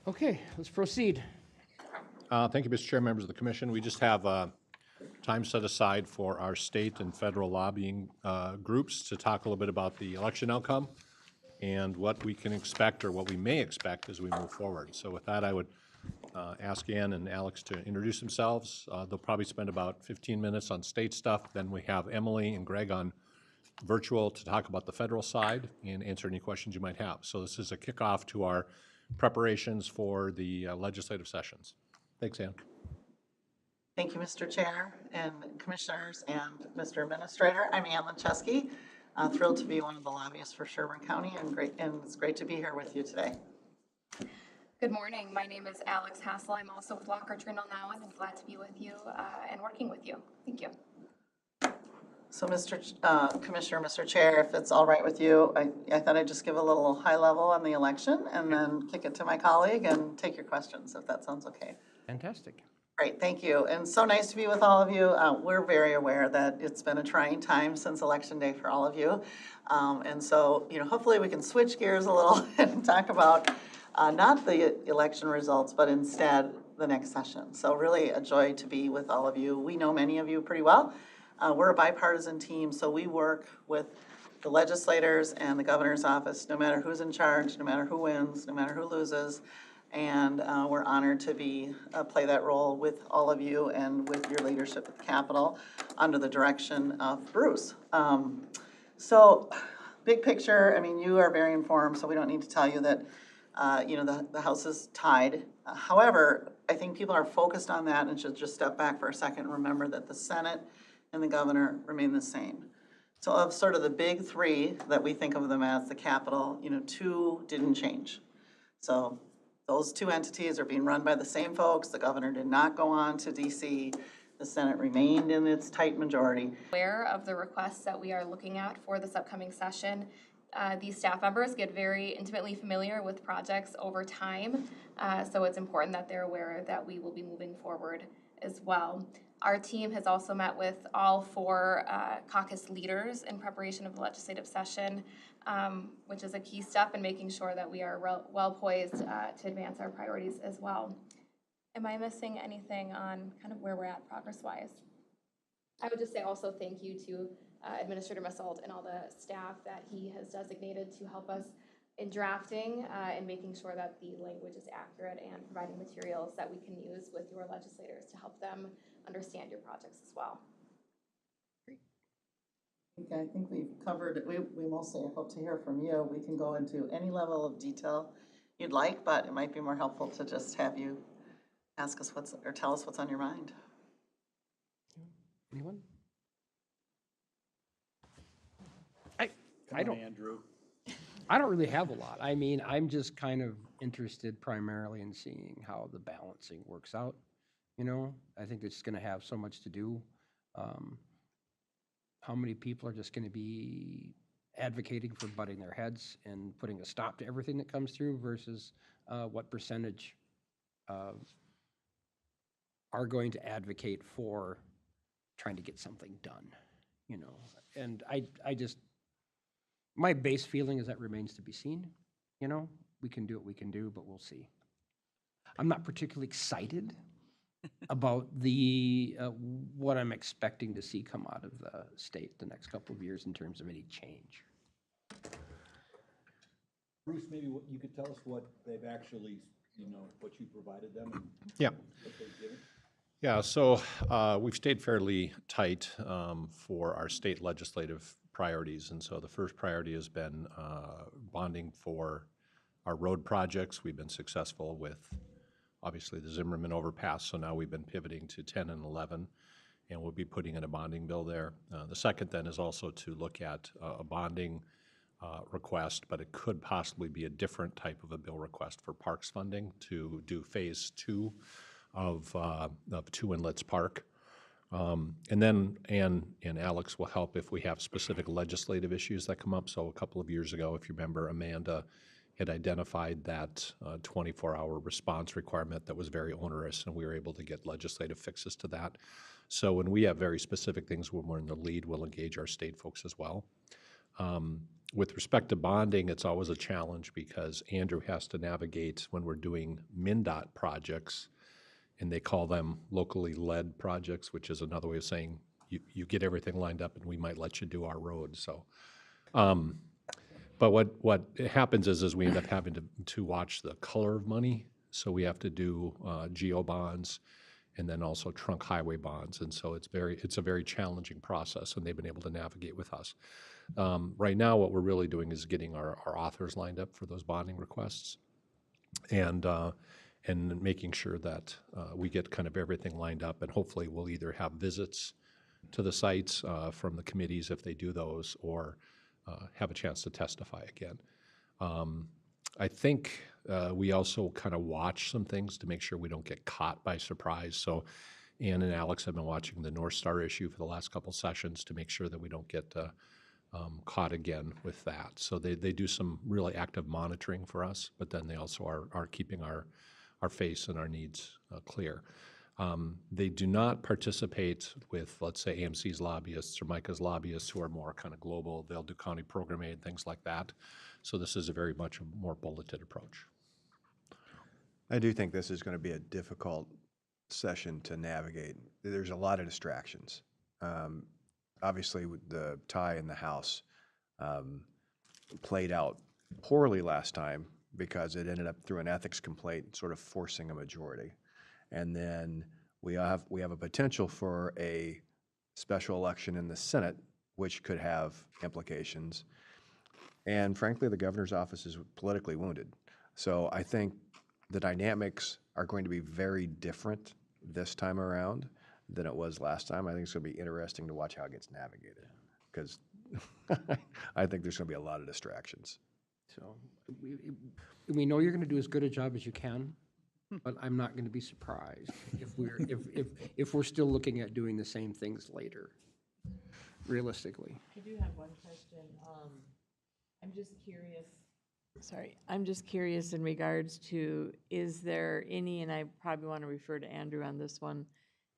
Okay, let's proceed. Thank you, Mr. Chair, members of the commission. We just have time set aside for our state and federal lobbying groups to talk a little bit about the election outcome and what we can expect or what we may expect as we move forward. So with that, I would ask Ann and Alex to introduce themselves. They'll probably spend about 15 minutes on state stuff. Then we have Emily and Greg on virtual to talk about the federal side and answer any questions you might have. So this is a kickoff to our preparations for the legislative sessions. Thanks, Ann. Thank you, Mr. Chair and Commissioners and Mr. Administrator. I'm Ann Lincheski. Thrilled to be one of the lobbyists for Sherburne County, and it's great to be here with you today. Good morning. My name is Alex Hassel. I'm also with Lockhart Journal now, and I'm glad to be with you and working with you. Thank you. So, Commissioner, Mr. Chair, if it's all right with you, I thought I'd just give a little high level on the election and then kick it to my colleague and take your questions, if that sounds okay. Fantastic. Great, thank you. And so nice to be with all of you. We're very aware that it's been a trying time since Election Day for all of you. And so, hopefully we can switch gears a little and talk about not the election results, but instead the next session. So really a joy to be with all of you. We know many of you pretty well. We're a bipartisan team, so we work with the legislators and the governor's office, no matter who's in charge, no matter who wins, no matter who loses. And we're honored to play that role with all of you and with your leadership at the Capitol under the direction of Bruce. So big picture, you are very informed, so we don't need to tell you that the House is tied. However, I think people are focused on that and should just step back for a second and remember that the Senate and the governor remain the same. So of sort of the big three that we think of them as, the Capitol, two didn't change. So those two entities are being run by the same folks. The governor did not go on to DC. The Senate remained in its tight majority. Aware of the requests that we are looking at for this upcoming session. These staff members get very intimately familiar with projects over time, so it's important that they're aware that we will be moving forward as well. Our team has also met with all four caucus leaders in preparation of the legislative session, which is a key step in making sure that we are well poised to advance our priorities as well. Am I missing anything on kind of where we're at progress-wise? I would just say also thank you to Administrator Massault and all the staff that he has designated to help us in drafting and making sure that the language is accurate and providing materials that we can use with your legislators to help them understand your projects as well. Okay, I think we've covered it. We mostly hope to hear from you. We can go into any level of detail you'd like, but it might be more helpful to just have you ask us tell us what's on your mind. Anyone? Andrew. I don't really have a lot. I'm just kind of interested primarily in seeing how the balancing works out. I think it's going to have so much to do. How many people are just going to be advocating for butting their heads and putting a stop to everything that comes through versus what percentage are going to advocate for trying to get something done, and I just, my base feeling is that remains to be seen. We can do what we can do, but we'll see. I'm not particularly excited about the what I'm expecting to see come out of the state the next couple of years in terms of any change. Bruce, maybe what you could tell us what they've actually, what you provided them and Yeah. what they've given? Yeah, so we've stayed fairly tight for our state legislative priorities. And so the first priority has been bonding for our road projects. We've been successful with, obviously, the Zimmerman overpass. So now we've been pivoting to 10 and 11, and we'll be putting in a bonding bill there. The second then is also to look at a bonding request, but it could possibly be a different type of a bill request for parks funding to do phase 2 of Two Inlets Park. And then Ann and Alex will help if we have specific legislative issues that come up. So a couple of years ago, if you remember, Amanda had identified that 24-hour response requirement that was very onerous, and we were able to get legislative fixes to that. So when we have very specific things when we're in the lead, we'll engage our state folks as well. With respect to bonding, it's always a challenge because Andrew has to navigate when we're doing MnDOT projects, and they call them locally led projects, which is another way of saying you get everything lined up and we might let you do our road. So, but what happens is we end up having to watch the color of money. So we have to do geo bonds and then also trunk highway bonds. And so it's a very challenging process, and they've been able to navigate with us. Right now, what we're really doing is getting our authors lined up for those bonding requests, and making sure that we get kind of everything lined up, and hopefully we'll either have visits to the sites from the committees if they do those, or have a chance to testify again. I think we also kind of watch some things to make sure we don't get caught by surprise. So Ann and Alex have been watching the North Star issue for the last couple sessions to make sure that we don't get caught again with that. So they do some really active monitoring for us, but then they also are keeping our face and our needs clear. They do not participate with, let's say, AMC's lobbyists or Micah's lobbyists, who are more kind of global. They'll do county program aid, things like that. So this is a very much a more bulleted approach. I do think this is going to be a difficult session to navigate. There's a lot of distractions. Obviously, with the tie in the House played out poorly last time because it ended up through an ethics complaint, sort of forcing a majority. And then we have a potential for a special election in the Senate, which could have implications. And frankly, the governor's office is politically wounded. So I think the dynamics are going to be very different this time around than it was last time. I think it's going to be interesting to watch how it gets navigated, because I think there's going to be a lot of distractions. So we know you're going to do as good a job as you can, but I'm not going to be surprised if we're still looking at doing the same things later, realistically. I do have one question. I'm just curious. Sorry, I'm just curious in regards to, is there any, and I probably want to refer to Andrew on this one,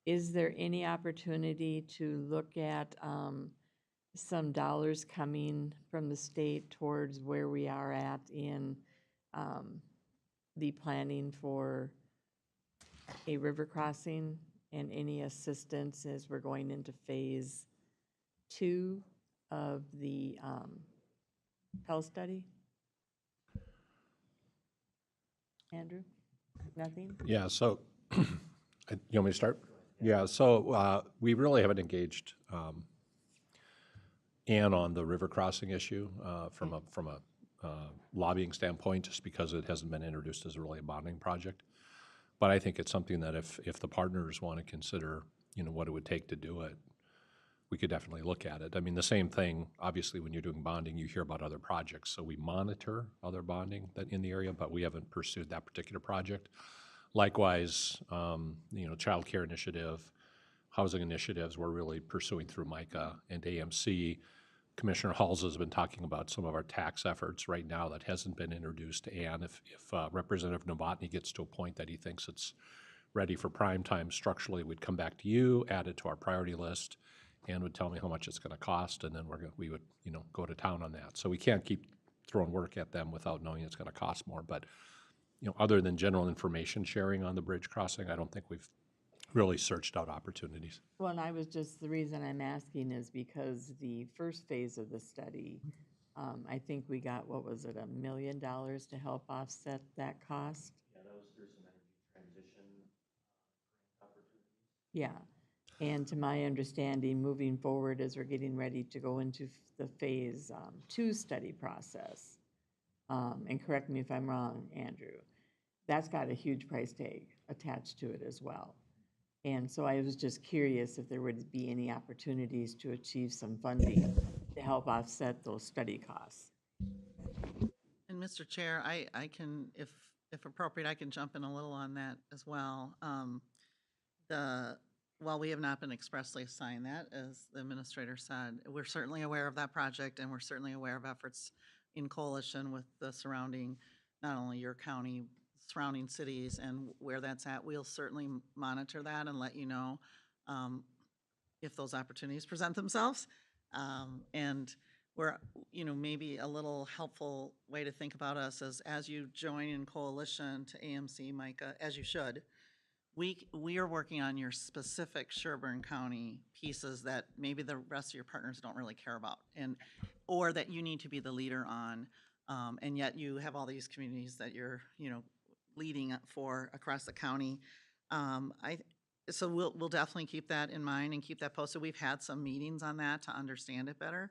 is there any opportunity to look at some dollars coming from the state towards where we are at in the planning for a river crossing, and any assistance as we're going into phase 2 of the health study? Andrew? Nothing? Yeah, so, you want me to start? Yeah, so we really haven't engaged Ann on the river crossing issue from a lobbying standpoint, just because it hasn't been introduced as really a bonding project. But I think it's something that if the partners want to consider, what it would take to do it, we could definitely look at it. I mean, the same thing, obviously, when you're doing bonding, you hear about other projects. So we monitor other bonding that in the area, but we haven't pursued that particular project. Likewise, child care initiative, housing initiatives, we're really pursuing through Micah and AMC. Commissioner Halls has been talking about some of our tax efforts right now that hasn't been introduced to Ann. If Representative Novotny gets to a point that he thinks it's ready for prime time structurally, we'd come back to you, add it to our priority list, and would tell me how much it's going to cost, and then we would go to town on that. So we can't keep throwing work at them without knowing it's going to cost more. But other than general information sharing on the bridge crossing, I don't think we've really searched out opportunities. Well, and the reason I'm asking is because the first phase of the study, I think we got, what was it, $1 million to help offset that cost? Yeah, that was through some energy transition opportunities. Yeah. And to my understanding, moving forward as we're getting ready to go into the phase 2 study process, and correct me if I'm wrong, Andrew, that's got a huge price tag attached to it as well. And so I was just curious if there would be any opportunities to achieve some funding to help offset those study costs. And Mr. Chair, I can, if appropriate, I can jump in a little on that as well. While we have not been expressly assigned that, as the administrator said, we're certainly aware of that project, and we're certainly aware of efforts in coalition with the surrounding, not only your county, surrounding cities, and where that's at. We'll certainly monitor that and let you know if those opportunities present themselves. And we're, maybe a little helpful way to think about us is as you join in coalition to AMC, Micah, as you should, we are working on your specific Sherburne County pieces that maybe the rest of your partners don't really care about, or that you need to be the leader on, and yet you have all these communities that you're, leading for across the county. So we'll definitely keep that in mind and keep that posted. We've had some meetings on that to understand it better.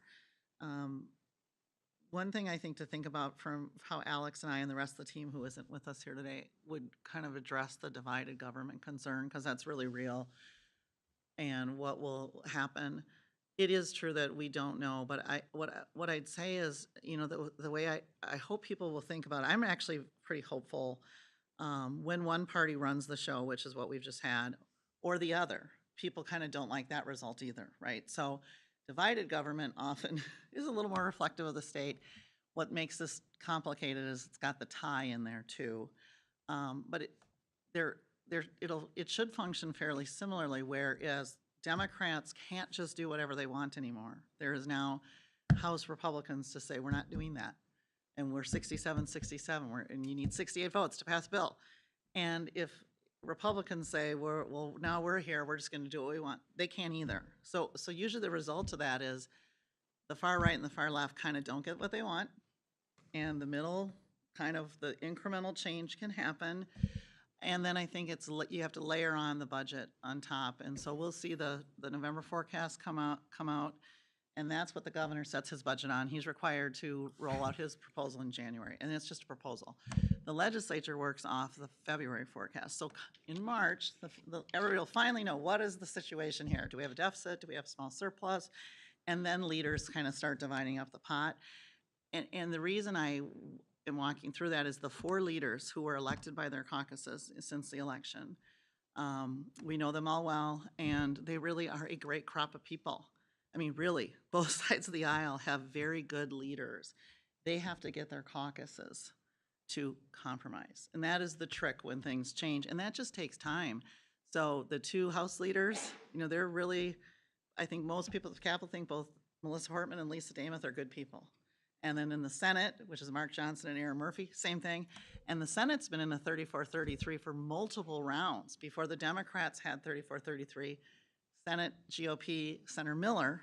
One thing I think to think about from how Alex and I and the rest of the team who isn't with us here today would kind of address the divided government concern, because that's really real and what will happen. It is true that we don't know, but what I'd say is, the way I hope people will think about it, I'm actually pretty hopeful when one party runs the show, which is what we've just had, or the other. People kind of don't like that result either, right? So divided government often is a little more reflective of the state. What makes this complicated is it's got the tie in there too. But it should function fairly similarly, whereas Democrats can't just do whatever they want anymore. There is now House Republicans to say, we're not doing that. And we're 67, and you need 68 votes to pass a bill. And if Republicans say, well, now we're here, we're just gonna do what we want, they can't either. So usually the result of that is the far right and the far left kind of don't get what they want, and the middle, kind of the incremental change can happen. And then I think you have to layer on the budget on top. And so we'll see the November forecast come out, and that's what the governor sets his budget on. He's required to roll out his proposal in January, and it's just a proposal. The legislature works off the February forecast. So in March, everybody will finally know, what is the situation here? Do we have a deficit? Do we have a small surplus? And then leaders kind of start dividing up the pot. And the reason I am walking through that is the 4 leaders who were elected by their caucuses since the election. We know them all well, and they really are a great crop of people. I mean, really, both sides of the aisle have very good leaders. They have to get their caucuses to compromise. And that is the trick when things change, and that just takes time. So the 2 House leaders, they're really, I think most people at the Capitol think both Melissa Hortman and Lisa Damath are good people. And then in the Senate, which is Mark Johnson and Aaron Murphy, same thing. And the Senate's been in a 34-33 for multiple rounds. Before the Democrats had 34-33, Senate GOP Senator Miller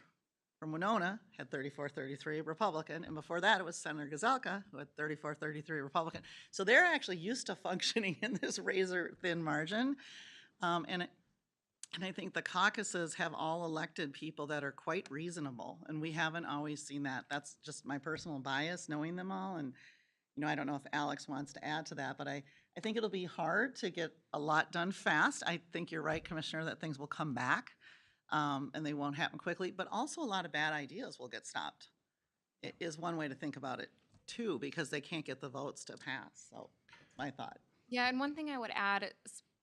from Winona had 34-33 Republican, and before that it was Senator Gazelka who had 34-33 Republican. So they're actually used to functioning in this razor-thin margin, and I think the caucuses have all elected people that are quite reasonable, and we haven't always seen that. That's just my personal bias, knowing them all, and I don't know if Alex wants to add to that, but I think it'll be hard to get a lot done fast. I think you're right, Commissioner, that things will come back. And they won't happen quickly, but also a lot of bad ideas will get stopped. It is one way to think about it too, because they can't get the votes to pass. So that's my thought. Yeah, and one thing I would add,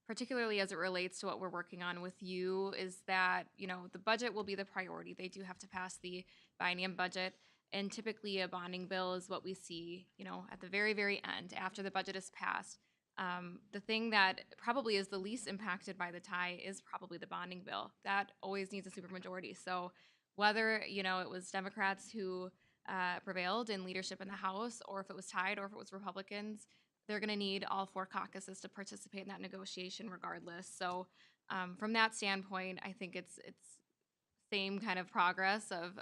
particularly as it relates to what we're working on with you, is that, the budget will be the priority. They do have to pass the biennium budget, and typically a bonding bill is what we see, at the very, very end, after the budget is passed. The thing that probably is the least impacted by the tie is probably the bonding bill. That always needs a supermajority. So whether, it was Democrats who prevailed in leadership in the House, or if it was tied, or if it was Republicans, they're going to need all 4 caucuses to participate in that negotiation regardless. So from that standpoint, I think it's same kind of progress of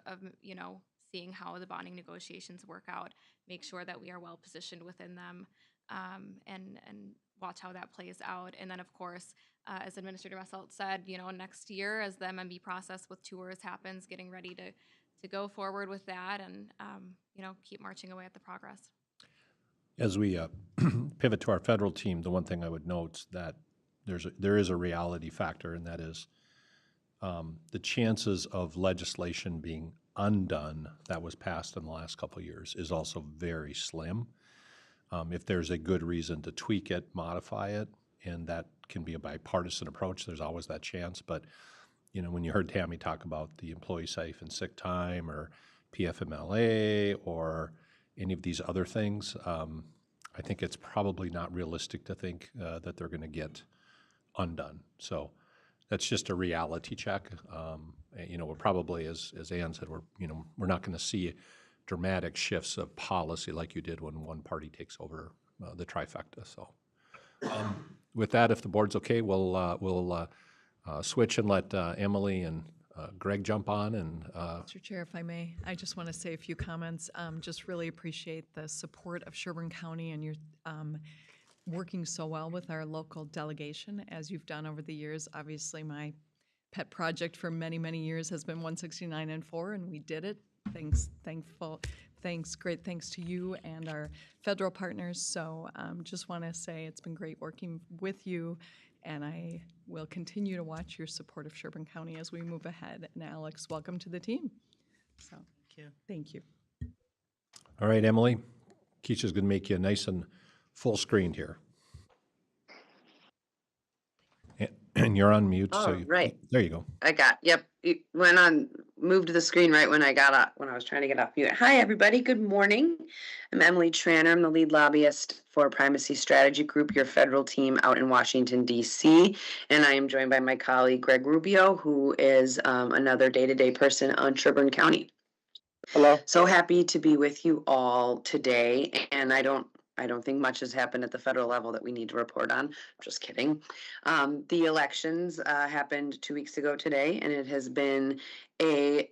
seeing how the bonding negotiations work out, make sure that we are well positioned within them. And watch how that plays out. And then, of course, as Administrator Messelt said, next year as the MMB process with tours happens, getting ready to go forward with that and, keep marching away at the progress. As we pivot to our federal team, the one thing I would note that there is a reality factor, and that is the chances of legislation being undone that was passed in the last couple of years is also very slim. If there's a good reason to tweak it, modify it, and that can be a bipartisan approach, there's always that chance. But, when you heard Tammy talk about the employee safe and sick time or PFMLA or any of these other things, I think it's probably not realistic to think that they're going to get undone. So that's just a reality check. We're probably, as Ann said, we're not going to see dramatic shifts of policy like you did when one party takes over the trifecta. So with that, if the board's okay, we'll switch and let Emily and Greg jump on. And Mr. Chair, if I may, I just want to say a few comments. Just really appreciate the support of Sherburne County and your working so well with our local delegation as you've done over the years. Obviously, my pet project for many, many years has been 169 and 4, and we did it. Great thanks to you and our federal partners. So just want to say it's been great working with you, and I will continue to watch your support of Sherburne County as we move ahead. And Alex, welcome to the team. So thank you. all right, Emily, Keisha's going to make you nice and full screened here. And you're on mute. Oh, right. There you go. Yep. It moved the screen right when I was trying to get off mute. Hi, everybody. Good morning. I'm Emily Tranner. I'm the lead lobbyist for Primacy Strategy Group, your federal team out in Washington, D.C. And I am joined by my colleague, Greg Rubio, who is another day-to-day person on Sherburne County. Hello. So happy to be with you all today. And I don't think much has happened at the federal level that we need to report on. Just kidding. The elections happened 2 weeks ago today, and it has been I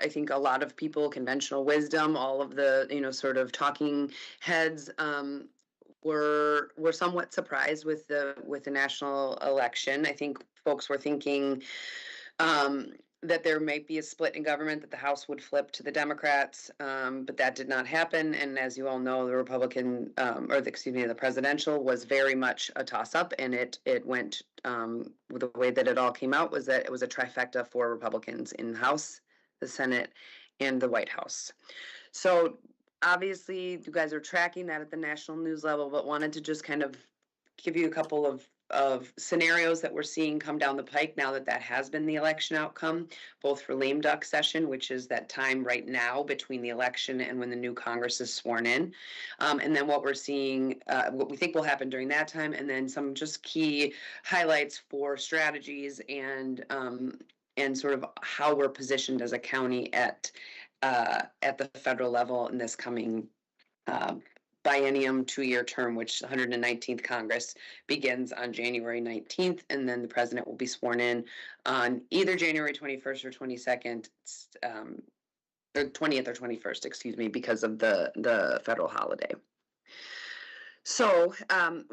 think a lot of people, conventional wisdom, all of the, sort of talking heads were somewhat surprised with the national election. I think folks were thinking that there might be a split in government, that the House would flip to the Democrats, but that did not happen. And as you all know, the the presidential was very much a toss-up, and it went, the way that it all came out was that it was a trifecta for Republicans in the House, the Senate, and the White House. So obviously, you guys are tracking that at the national news level, but wanted to just kind of give you a couple of scenarios that we're seeing come down the pike now that has been the election outcome, both for lame duck session, which is that time right now between the election and when the new Congress is sworn in, and then what we're seeing, what we think will happen during that time, and then some just key highlights for strategies and sort of how we're positioned as a county at the federal level in this coming biennium 2-year term, which the 119th Congress begins on January 19th, and then the president will be sworn in on either January 21st or 22nd, or 20th or 21st, excuse me, because of the federal holiday. So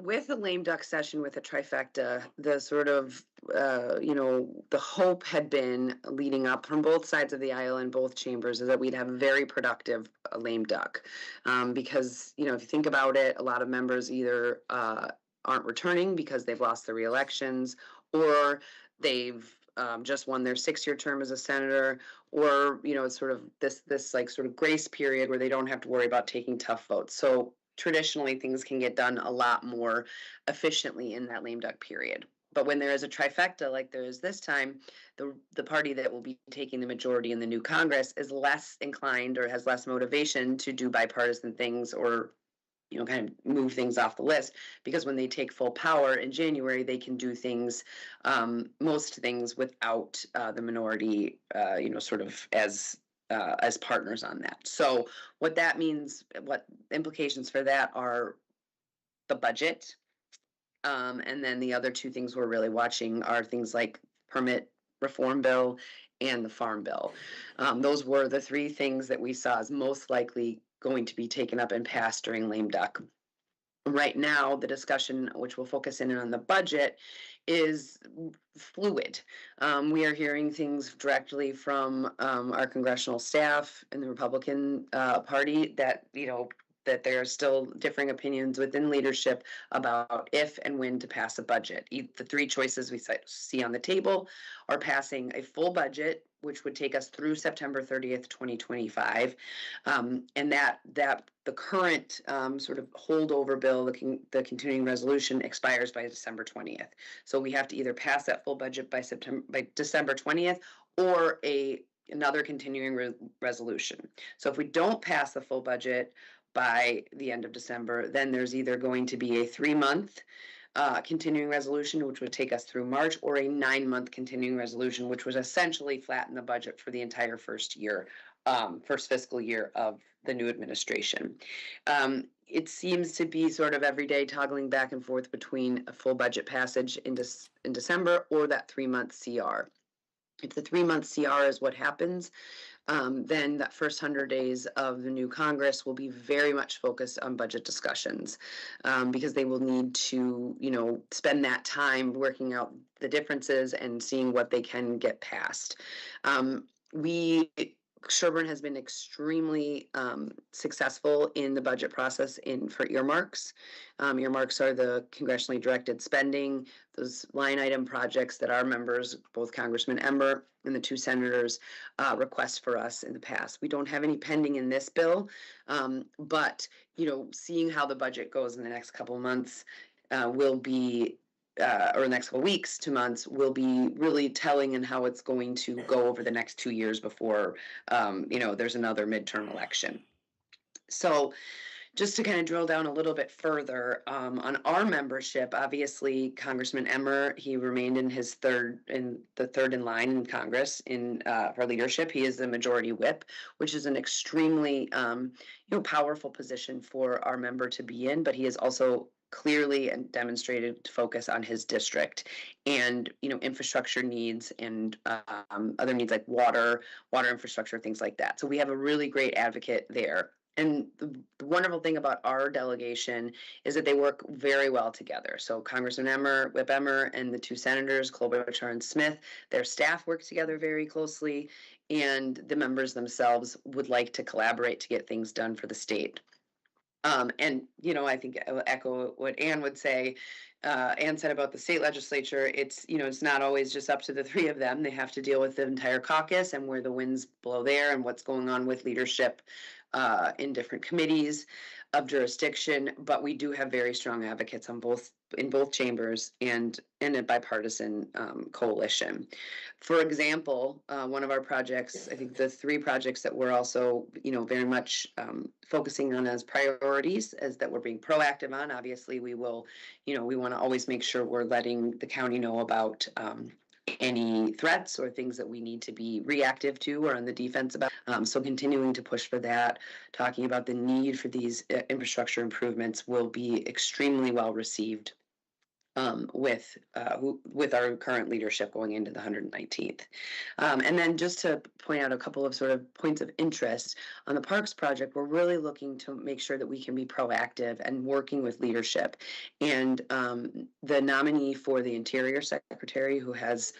with the lame duck session with the trifecta, the sort of, the hope had been leading up from both sides of the aisle in both chambers is that we'd have a very productive lame duck. Because, if you think about it, a lot of members either aren't returning because they've lost their re-elections, or they've just won their 6-year term as a senator, or, it's sort of this like sort of grace period where they don't have to worry about taking tough votes. So traditionally, things can get done a lot more efficiently in that lame duck period. But when there is a trifecta like there is this time, the party that will be taking the majority in the new Congress is less inclined or has less motivation to do bipartisan things or, kind of move things off the list, because when they take full power in January, they can do things, most things without the minority, sort of as partners on that. So what that means, what implications for that are the budget. And then the other two things we're really watching are things like permit reform bill and the farm bill. Those were the three things that we saw as most likely going to be taken up and passed during lame duck. Right now, the discussion, which will focus in on the budget, is fluid. We are hearing things directly from our congressional staff and the Republican Party that, that there are still differing opinions within leadership about if and when to pass a budget. The three choices we see on the table are passing a full budget, which would take us through September 30th, 2025, and that the current sort of holdover bill, the continuing resolution, expires by December 20th. So we have to either pass that full budget by December 20th or another continuing resolution. So if we don't pass the full budget by the end of December, then there's either going to be a 3-month continuing resolution, which would take us through March, or a 9-month continuing resolution, which would essentially flatten the budget for the entire first year first fiscal year of the new administration. It seems to be sort of every day toggling back and forth between a full budget passage in December or that 3-month CR. If the 3-month CR is what happens, then that first 100 days of the new Congress will be very much focused on budget discussions, because they will need to, spend that time working out the differences and seeing what they can get passed. Sherburne has been extremely successful in the budget process for earmarks. Earmarks are the congressionally directed spending, those line item projects that our members, both Congressman Emmer and the 2 senators, request for us in the past. We don't have any pending in this bill, but seeing how the budget goes in the next couple of months will be or the next couple weeks to months will be really telling in how it's going to go over the next 2 years before, there's another midterm election. So just to kind of drill down a little bit further, on our membership, obviously Congressman Emmer, he remained in the third in line in Congress for leadership. He is the majority whip, which is an extremely, powerful position for our member to be in, but he is also clearly and demonstrated focus on his district and infrastructure needs and other needs like water infrastructure, things like that. So we have a really great advocate there. And the wonderful thing about our delegation is that they work very well together. So Congressman Emmer, Whip Emmer, and the 2 senators, Klobuchar and Smith, their staff work together very closely, and the members themselves would like to collaborate to get things done for the state. I think I will echo what Ann would say. Ann said about the state legislature, it's not always just up to the 3 of them. They have to deal with the entire caucus and where the winds blow there and what's going on with leadership in different committees of jurisdiction. But we do have very strong advocates in both chambers and in a bipartisan coalition. For example, one of our projects, I think the 3 projects that we're also, very much focusing on as priorities, as that we're being proactive on. Obviously, we will, we want to always make sure we're letting the county know about any threats or things that we need to be reactive to or on the defense about. So continuing to push for that, talking about the need for these infrastructure improvements will be extremely well received with our current leadership going into the 119th. And then just to point out a couple of sort of points of interest on the Parks project, we're really looking to make sure that we can be proactive and working with leadership. And the nominee for the Interior Secretary, who has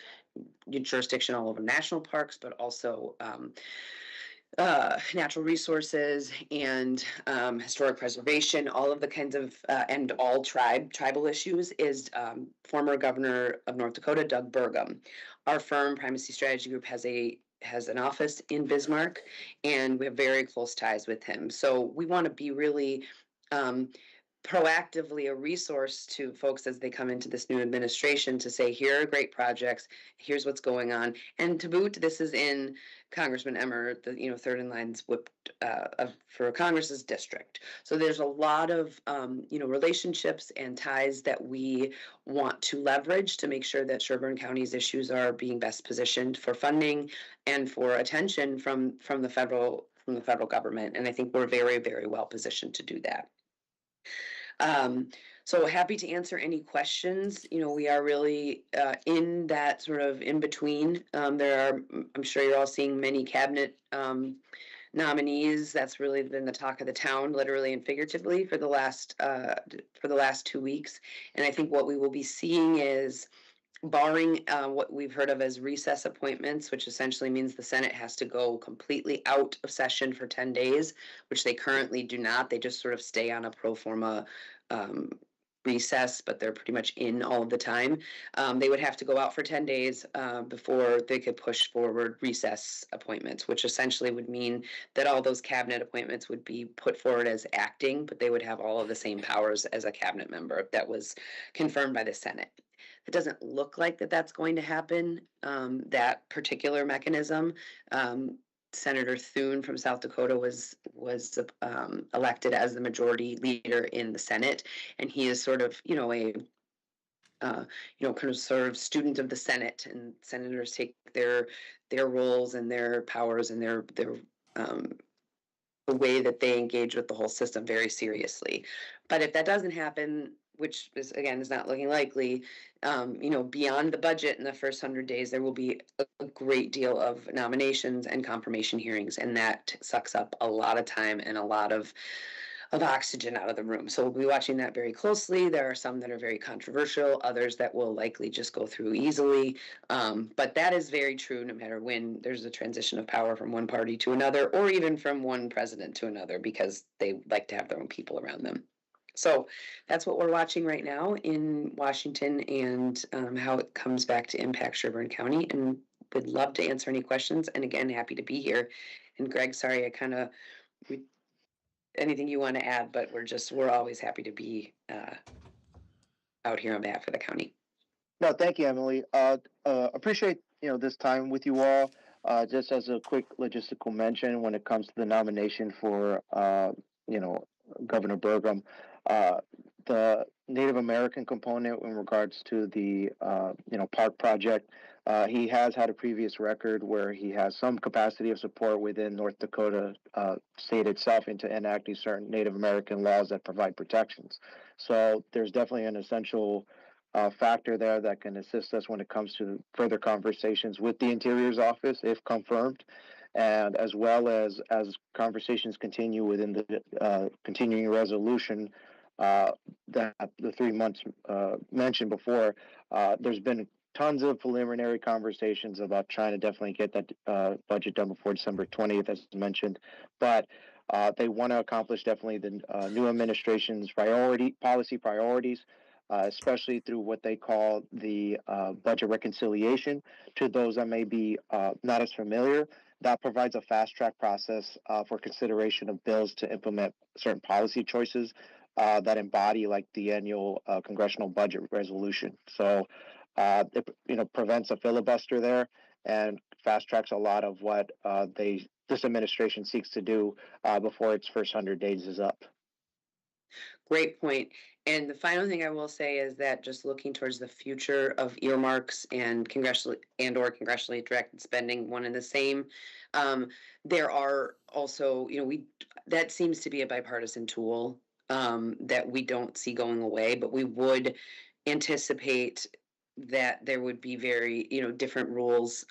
jurisdiction all over national parks, but also natural resources and historic preservation, all of the kinds of and all tribal issues, is former governor of North Dakota, Doug Burgum. Our firm, Primacy Strategy Group, has an office in Bismarck, and we have very close ties with him. So we want to be really proactively a resource to folks as they come into this new administration to say, here are great projects, here's what's going on. And to boot, this is in Congressman Emmer, the third in line's whipped for Congress's district. So there's a lot of relationships and ties that we want to leverage to make sure that Sherburne County's issues are being best positioned for funding and for attention from the federal government. And I think we're very, very well positioned to do that. So happy to answer any questions. We are really in that sort of in between. I'm sure you're all seeing many cabinet nominees. That's really been the talk of the town, literally and figuratively, for the last 2 weeks. And I think what we will be seeing is, barring what we've heard of as recess appointments, which essentially means the Senate has to go completely out of session for 10 days, which they currently do not. They just sort of stay on a pro forma recess, but they're pretty much in all of the time. They would have to go out for 10 days before they could push forward recess appointments, which essentially would mean that all those cabinet appointments would be put forward as acting, but they would have all of the same powers as a cabinet member that was confirmed by the Senate. It doesn't look like that's going to happen, that particular mechanism. Senator Thune from South Dakota was elected as the majority leader in the Senate, and he is sort of kind of sort of student of the Senate, and senators take their roles and their powers and their the way that they engage with the whole system very seriously. But if that doesn't happen, which is again is not looking likely, beyond the budget in the first 100 days, there will be a great deal of nominations and confirmation hearings, and that sucks up a lot of time and a lot of oxygen out of the room. So we'll be watching that very closely. There are some that are very controversial, others that will likely just go through easily. But that is very true no matter when there's a transition of power from one party to another, or even from one president to another, because they like to have their own people around them. So that's what we're watching right now in Washington, and how it comes back to impact Sherburne County. And would love to answer any questions. And again, happy to be here. And Greg, sorry, anything you want to add, but we're always happy to be out here on behalf of the county. No, thank you, Emily. Appreciate this time with you all. Just as a quick logistical mention, when it comes to the nomination for Governor Burgum, the Native American component in regards to the park project, he has had a previous record where he has some capacity of support within North Dakota state itself into enacting certain Native American laws that provide protections. So there's definitely an essential factor there that can assist us when it comes to further conversations with the Interior's office, if confirmed, and as well as conversations continue within the continuing resolution that the 3 months mentioned before. There's been tons of preliminary conversations about trying to definitely get that budget done before December 20th, as mentioned, but they want to accomplish definitely the new administration's policy priorities, especially through what they call the budget reconciliation. To those that may be not as familiar, that provides a fast-track process for consideration of bills to implement certain policy choices that embody like the annual congressional budget resolution. So it prevents a filibuster there and fast-tracks a lot of what this administration seeks to do before its first 100 days is up. Great point. And the final thing I will say is that just looking towards the future of earmarks and or congressionally directed spending, one and the same, there are also, that seems to be a bipartisan tool that we don't see going away, but we would anticipate that there would be very, different rules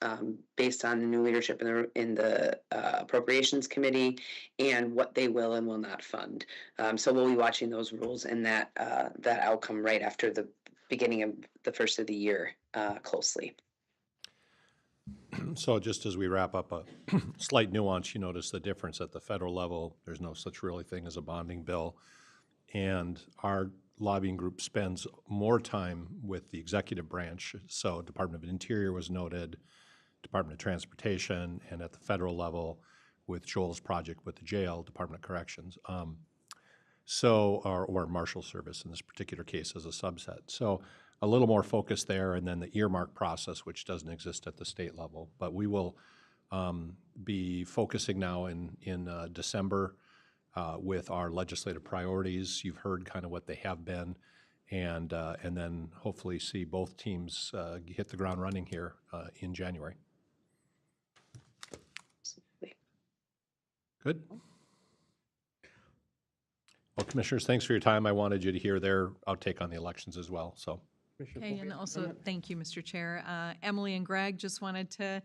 based on the new leadership in the Appropriations Committee and what they will and will not fund. So we'll be watching those rules and that outcome right after the beginning of the first of the year closely. So just as we wrap up, a slight nuance, you notice the difference at the federal level. There's no such really thing as a bonding bill. And our lobbying group spends more time with the executive branch. So Department of Interior was noted, Department of Transportation, and at the federal level with Joel's project with the jail, Department of Corrections. Or Marshal Service in this particular case as a subset. So a little more focus there, and then the earmark process, which doesn't exist at the state level. But we will be focusing now in December with our legislative priorities. You've heard kind of what they have been, and then hopefully see both teams hit the ground running here in January. Good. Well, Commissioners, thanks for your time. I wanted you to hear their outtake on the elections as well. So. Okay, and also thank you, Mr. Chair. Emily and Greg, just wanted to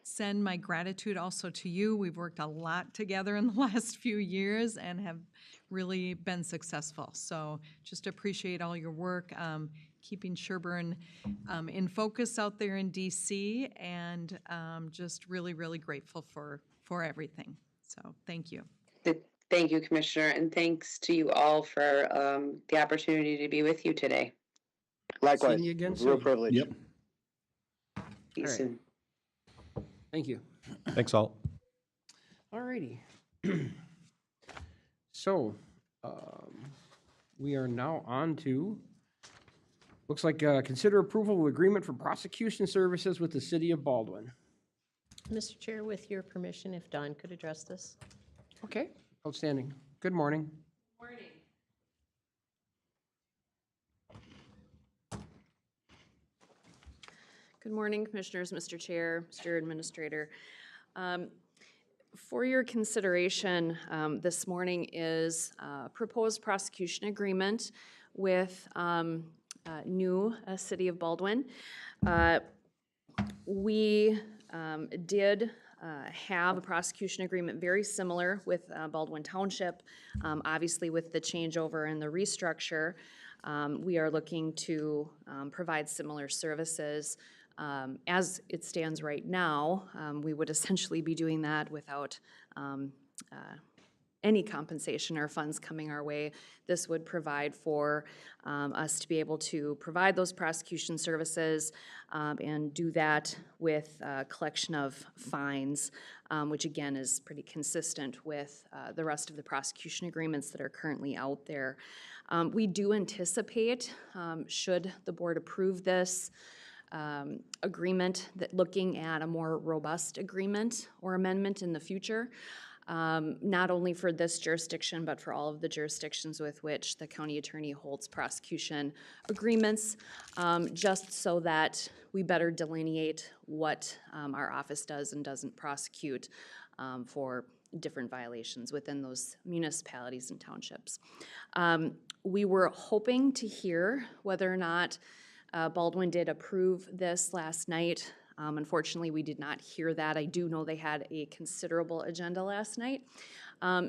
send my gratitude also to you. We've worked a lot together in the last few years and have really been successful. So just appreciate all your work, keeping Sherburne in focus out there in DC, and just really, really grateful for everything. So thank you. Thank you, Commissioner, and thanks to you all for the opportunity to be with you today. Likewise, Seeing you again real soon. privilege. Yep. See you All right. soon. Thank you. Thanks all. All righty. So, we are now on to, looks like consider approval of agreement for prosecution services with the city of Baldwin. Mr. Chair, with your permission, if Don could address this. Okay, outstanding. Good morning. Morning. Good morning, Commissioners, Mr. Chair, Mr. Administrator. For your consideration this morning is a proposed prosecution agreement with new City of Baldwin. We did have a prosecution agreement very similar with Baldwin Township. Obviously, with the changeover and the restructure, we are looking to provide similar services. As it stands right now, we would essentially be doing that without any compensation or funds coming our way. This would provide for us to be able to provide those prosecution services and do that with collection of fines, which again is pretty consistent with the rest of the prosecution agreements that are currently out there. We do anticipate, should the board approve this, agreement, that looking at a more robust agreement or amendment in the future, not only for this jurisdiction, but for all of the jurisdictions with which the county attorney holds prosecution agreements, just so that we better delineate what our office does and doesn't prosecute for different violations within those municipalities and townships. We were hoping to hear whether or not Baldwin did approve this last night. Unfortunately, we did not hear that. I do know they had a considerable agenda last night.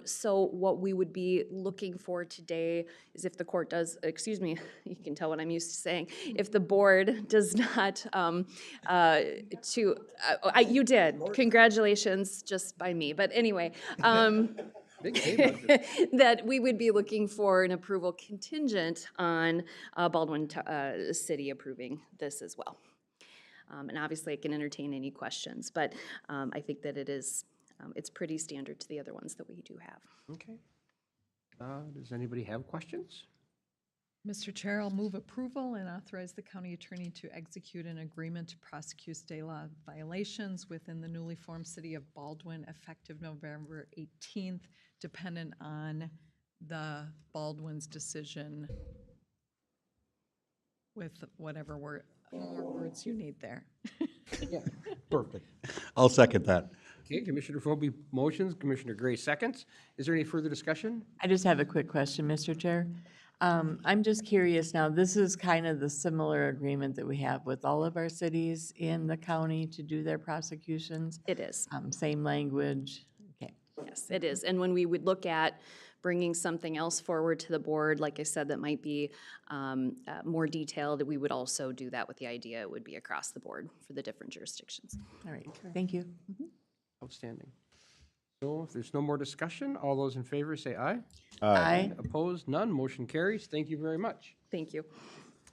So what we would be looking for today is if the court does, excuse me, you can tell what I'm used to saying, if the board does not, you did, congratulations, just by me, but anyway. That we would be looking for an approval contingent on Baldwin City approving this as well. And obviously I can entertain any questions, but I think that it is, it's pretty standard to the other ones that we do have. Okay. Does anybody have questions? Mr. Chair, I'll move approval and authorize the county attorney to execute an agreement to prosecute state law violations within the newly formed city of Baldwin effective November 18th, dependent on the Baldwin's decision with whatever more words you need there. Perfect. I'll second that. Okay, Commissioner Philby motions, Commissioner Gray seconds. Is there any further discussion? I just have a quick question, Mr. Chair. I'm just curious now, this is kind of the similar agreement that we have with all of our cities in the county to do their prosecutions? It is. Same language? Okay. Yes, it is. And when we would look at bringing something else forward to the board, like I said, that might be more detailed, we would also do that with the idea it would be across the board for the different jurisdictions. All right, thank you. Outstanding. So if there's no more discussion, all those in favor say aye. Aye. Opposed, none, motion carries. Thank you very much. Thank you.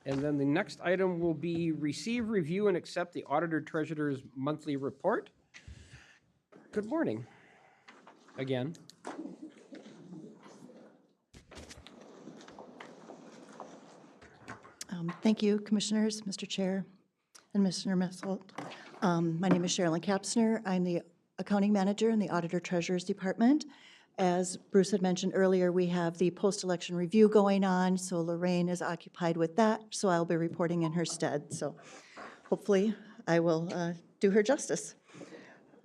And then the next item will be receive, review, and accept the Auditor Treasurer's monthly report. Good morning. Again. Thank you, Commissioners, Mr. Chair, and Mr. Messelt. My name is Sherilyn Kapsner. I'm the Accounting Manager in the Auditor Treasurer's Department. As Bruce had mentioned earlier, we have the post-election review going on, so Lorraine is occupied with that, so I'll be reporting in her stead. So hopefully I will do her justice.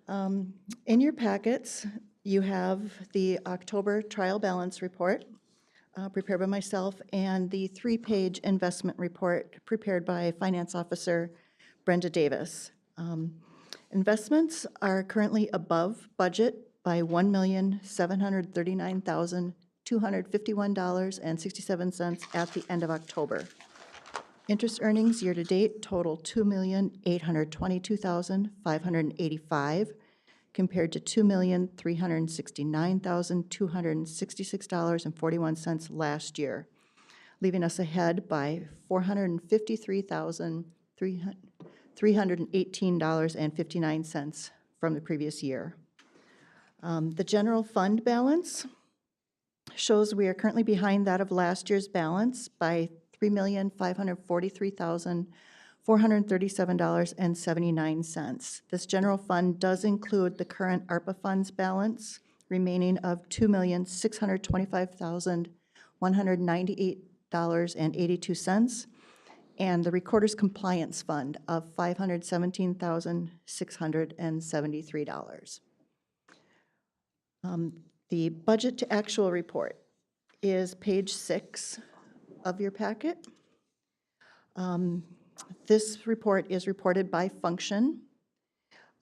In your packets, you have the October trial balance report prepared by myself and the 3-page investment report prepared by Finance Officer Brenda Davis. Investments are currently above budget by $1,739,251.67 at the end of October. Interest earnings year-to-date total $2,822,585 compared to $2,369,266.41 last year, leaving us ahead by $453,318.59 from the previous year. The general fund balance shows we are currently behind that of last year's balance by $3,543,437.79. This general fund does include the current ARPA funds balance remaining of $2,625,198.82 and the Recorder's Compliance Fund of $517,673. The budget to actual report is page 6 of your packet. This report is reported by function.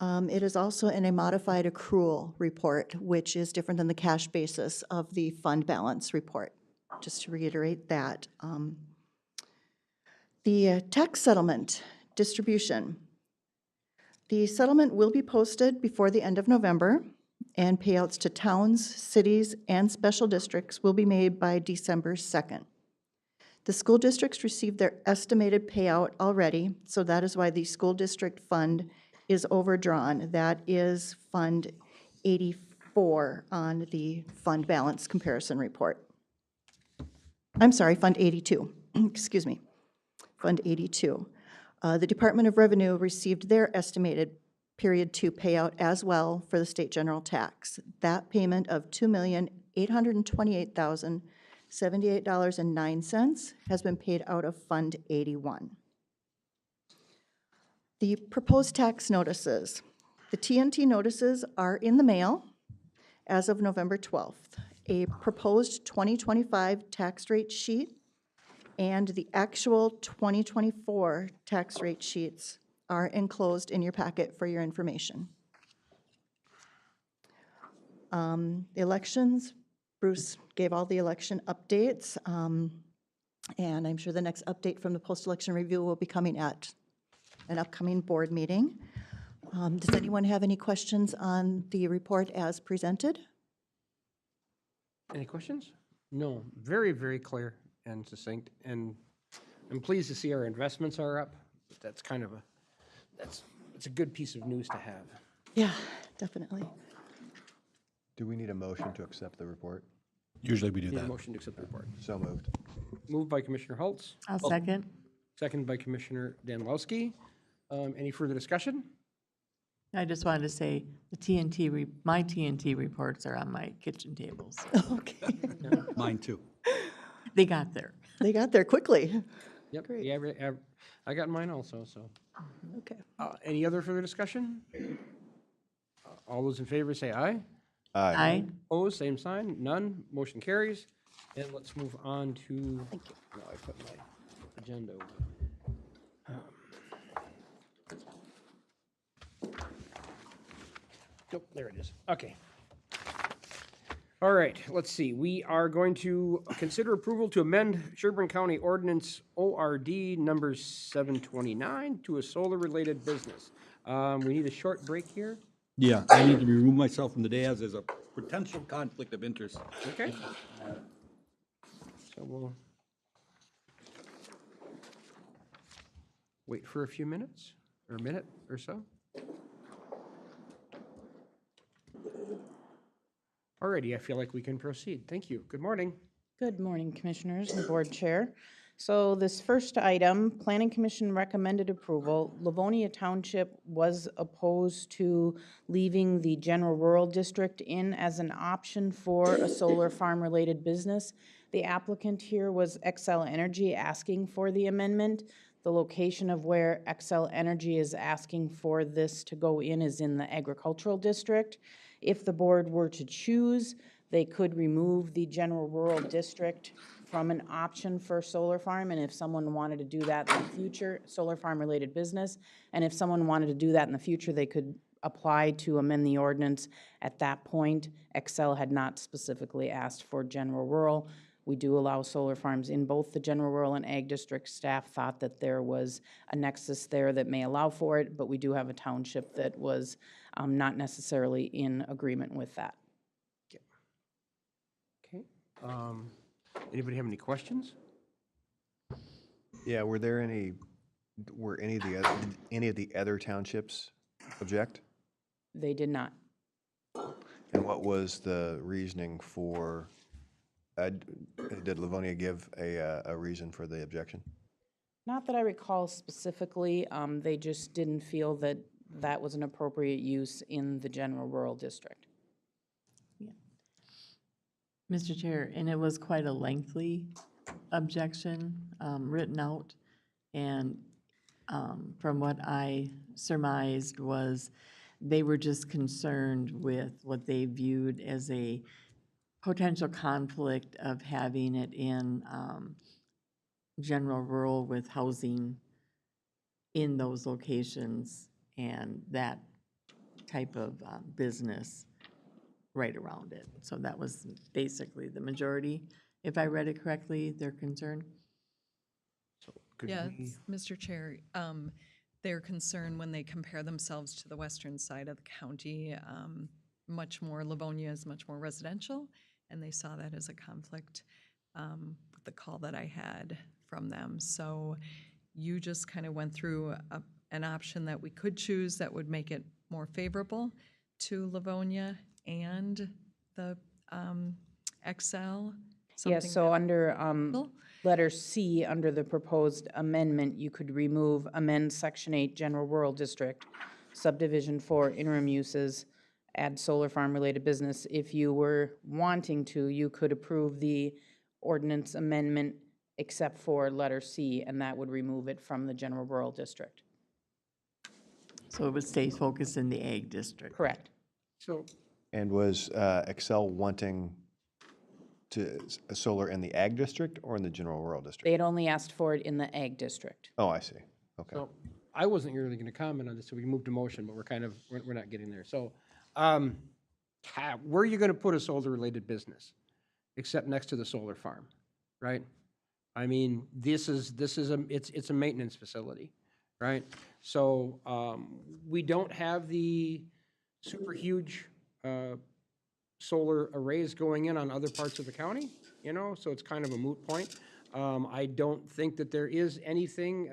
It is also in a modified accrual report, which is different than the cash basis of the fund balance report, just to reiterate that. The tax settlement distribution. The settlement will be posted before the end of November, and payouts to towns, cities, and special districts will be made by December 2nd. The school districts received their estimated payout already, so that is why the school district fund is overdrawn. That is Fund 84 on the fund balance comparison report. I'm sorry, Fund 82, excuse me, Fund 82. The Department of Revenue received their estimated period 2 payout as well for the state general tax. That payment of $2,828,078.09 has been paid out of Fund 81. The proposed tax notices. The TNT notices are in the mail as of November 12th. A proposed 2025 tax rate sheet and the actual 2024 tax rate sheets are enclosed in your packet for your information. Elections, Bruce gave all the election updates, and I'm sure the next update from the post-election review will be coming at an upcoming board meeting. Does anyone have any questions on the report as presented? Any questions? No, very, very clear and succinct, and I'm pleased to see our investments are up. That's kind of it's a good piece of news to have. Yeah, definitely. Do we need a motion to accept the report? Usually we do Need a that. motion to accept the report. So moved. Moved by Commissioner Holtz, I'll second. second by Commissioner Danilowski. Any further discussion? I just wanted to say, my TNT reports are on my kitchen table, so Okay. Mine too. they got there. They got there quickly. Yep, Great. yeah, I got mine also, so. Okay. Any other further discussion? All those in favor say aye. Aye. Opposed, same sign, none, motion carries. And let's move on to. Thank you. No, I put my agenda over. Nope, there it is. Okay. All right, let's see. We are going to consider approval to amend Sherburne County Ordinance ORD number 729 to a solar-related business. We need a short break here. Yeah, I need to remove myself from the day as there's a potential conflict of interest. Okay. So we'll wait for a few minutes, or a minute or so. Alrighty, I feel like we can proceed. Thank you. Good morning. Good morning, Commissioners and Board Chair. So this first item, Planning Commission recommended approval. Livonia Township was opposed to leaving the general rural district in as an option for a solar farm-related business. The applicant here was Xcel Energy asking for the amendment. The location of where Xcel Energy is asking for this to go in is in the agricultural district. If the board were to choose, they could remove the general rural district from an option for solar farm, and if someone wanted to do that in the future, solar farm related business, and if someone wanted to do that in the future, they could apply to amend the ordinance. At that point, Xcel had not specifically asked for general rural. We do allow solar farms in both the general rural and ag district. Staff thought that there was a nexus there that may allow for it, but we do have a township that was not necessarily in agreement with that. Okay. Anybody have any questions? Yeah, were any of the other townships object? They did not. And what was the reasoning for, did Livonia give a reason for the objection? Not that I recall specifically, they just didn't feel that that was an appropriate use in the general rural district. Mr. Chair, and it was quite a lengthy objection written out, and from what I surmised was they were just concerned with what they viewed as a potential conflict of having it in general rural with housing in those locations and that type of business right around it. So that was basically the majority, if I read it correctly, their concern. Could Yeah, we- Mr. Chair, their concern when they compare themselves to the western side of the county, Livonia is much more residential, and they saw that as a conflict with the call that I had from them. So you just kind of went through an option that we could choose that would make it more favorable to Livonia and the XL. Yes, something so that- under letter C, under the proposed amendment, you could amend Section 8, General Rural District, Subdivision 4, interim uses, add solar farm-related business. If you were wanting to, you could approve the ordinance amendment except for letter C, and that would remove it from the General Rural District. So it would stay focused in the ag district. Correct. So, And was Excel wanting solar in the ag district or in the general rural district? They had only asked for it in the ag district. Oh, I see. Okay. so I wasn't really going to comment on this, so we moved to motion, but we're not getting there. So, where are you going to put a solar-related business, except next to the solar farm, right? I mean, it's a maintenance facility, right? So, we don't have the super huge solar arrays going in on other parts of the county, so it's kind of a moot point. I don't think that there is anything,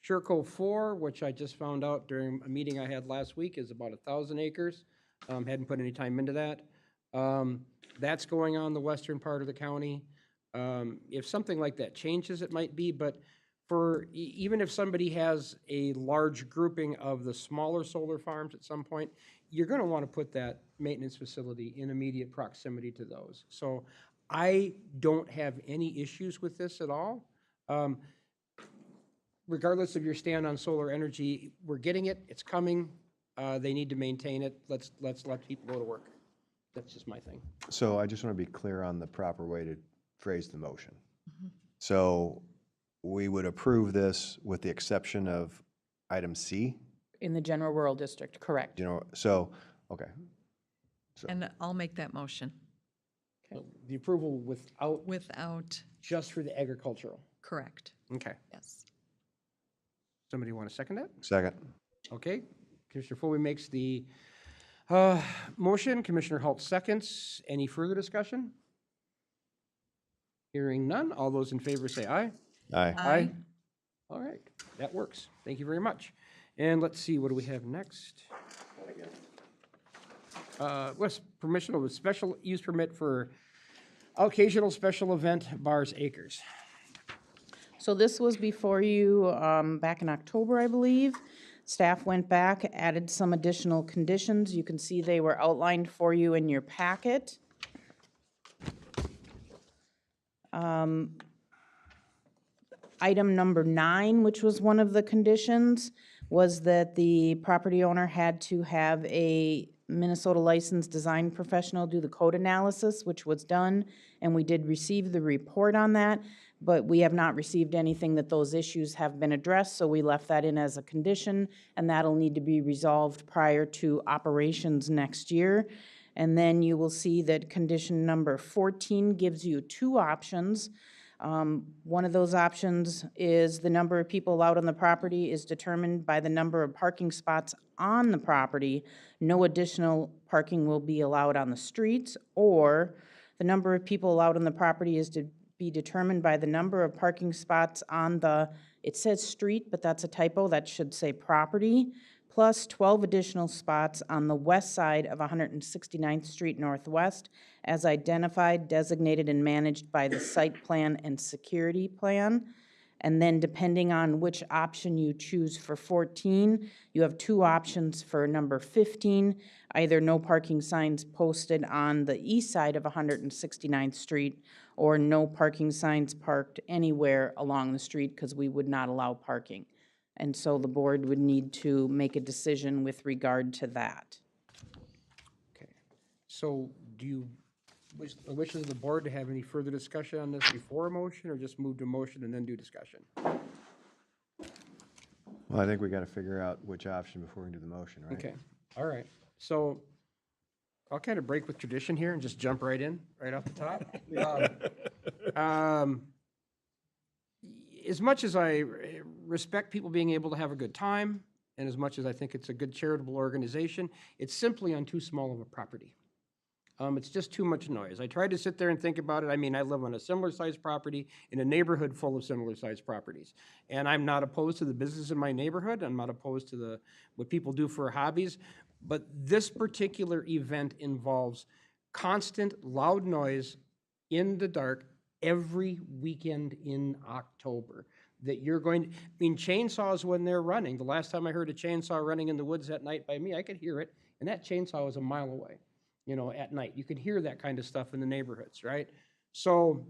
Sherco 4, which I just found out during a meeting I had last week, is about 1,000 acres. Hadn't put any time into that. That's going on the western part of the county. If something like that changes, it might be, but even if somebody has a large grouping of the smaller solar farms at some point, you're going to want to put that maintenance facility in immediate proximity to those. So I don't have any issues with this at all. Regardless of your stand on solar energy, we're getting it, it's coming, they need to maintain it, let's let people go to work. That's just my thing. So I just want to be clear on the proper way to phrase the motion. So we would approve this with the exception of item C? In the General Rural District, correct. Okay. And I'll make that motion So the approval without, just for the agricultural. correct, Okay. yes. Somebody want to second that? Second. Okay. Commissioner Foley makes the motion. Commissioner Halt seconds. Any further discussion? Hearing none. All those in favor say aye. Aye. Aye. All right. That works. Thank you very much. And let's see, what do we have next? What's permission of a special use permit for occasional special event bars acres? So this was before you back in October, I believe. Staff went back, added some additional conditions. You can see they were outlined for you in your packet. Item number 9, which was one of the conditions, was that the property owner had to have a Minnesota licensed design professional do the code analysis, which was done, and we did receive the report on that, but we have not received anything that those issues have been addressed, so we left that in as a condition, and that'll need to be resolved prior to operations next year. And then you will see that condition number 14 gives you 2 options. One of those options is the number of people allowed on the property is determined by the number of parking spots on the property. No additional parking will be allowed on the streets, or the number of people allowed on the property is to be determined by the number of parking spots on the, it says street, but that's a typo, that should say property, plus 12 additional spots on the west side of 169th Street Northwest as identified, designated, and managed by the site plan and security plan. And then depending on which option you choose for 14, you have 2 options for number 15, either no parking signs posted on the east side of 169th Street or no parking signs parked anywhere along the street because we would not allow parking. And so the board would need to make a decision with regard to that. Okay. So do you, wishes of the board to have any further discussion on this before a motion, or just move to motion and then do discussion? Well, I think we got to figure out which option before we do the motion, right? Okay, all right. So I'll kind of break with tradition here and just jump right in, right off the top. As much as I respect people being able to have a good time, and as much as I think it's a good charitable organization, it's simply on too small of a property. It's just too much noise. I tried to sit there and think about it. I mean, I live on a similar sized property in a neighborhood full of similar sized properties. And I'm not opposed to the business in my neighborhood. I'm not opposed to what people do for hobbies. But this particular event involves constant loud noise in the dark every weekend in October. That you're going to, I mean, chainsaws when they're running. The last time I heard a chainsaw running in the woods at night by me, I could hear it, and that chainsaw was a mile away. You know, at night. You could hear that kind of stuff in the neighborhoods, right? So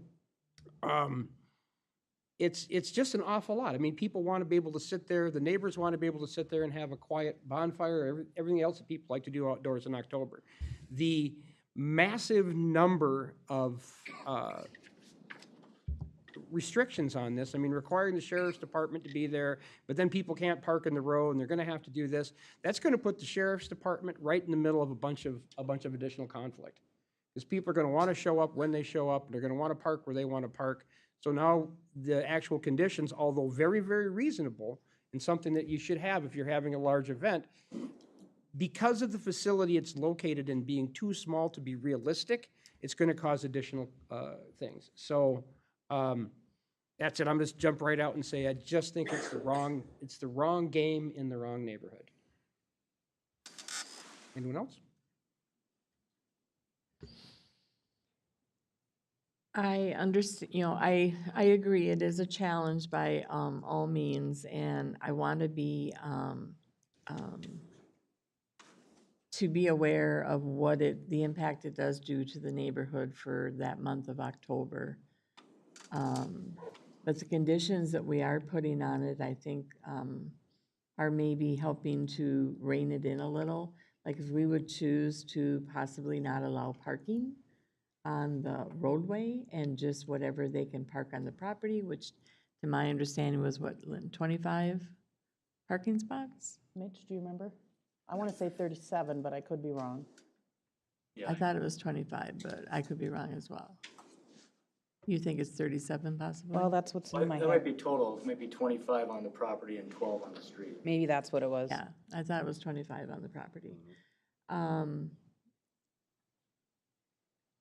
it's just an awful lot. I mean, people want to be able to sit there, the neighbors want to be able to sit there and have a quiet bonfire, everything else that people like to do outdoors in October. The massive number of restrictions on this, I mean, requiring the sheriff's department to be there, but then people can't park in the road and they're gonna have to do this. That's gonna put the sheriff's department right in the middle of a bunch of additional conflict. Because people are gonna wanna show up when they show up, they're gonna wanna park where they wanna park. So now the actual conditions, although very, very reasonable, and something that you should have if you're having a large event, because of the facility it's located in being too small to be realistic, it's gonna cause additional things. So, that's it. I'm just jump right out and say I just think it's the wrong game in the wrong neighborhood. Anyone else? I understand, I agree, it is a challenge by all means, and I want to be aware of what the impact it does do to the neighborhood for that month of October. But the conditions that we are putting on it, I think, are maybe helping to rein it in a little. Like if we would choose to possibly not allow parking on the roadway and just whatever they can park on the property, which to my understanding was what, Lynn, 25 parking spots? Mitch, do you remember? I want to say 37, but I could be wrong. I thought it was 25, but I could be wrong as well. You think it's 37 possibly? Well, that's what's in my That might head. be total, maybe 25 on the property and 12 on the street. Maybe that's what it was. Yeah, I thought it was 25 on the property.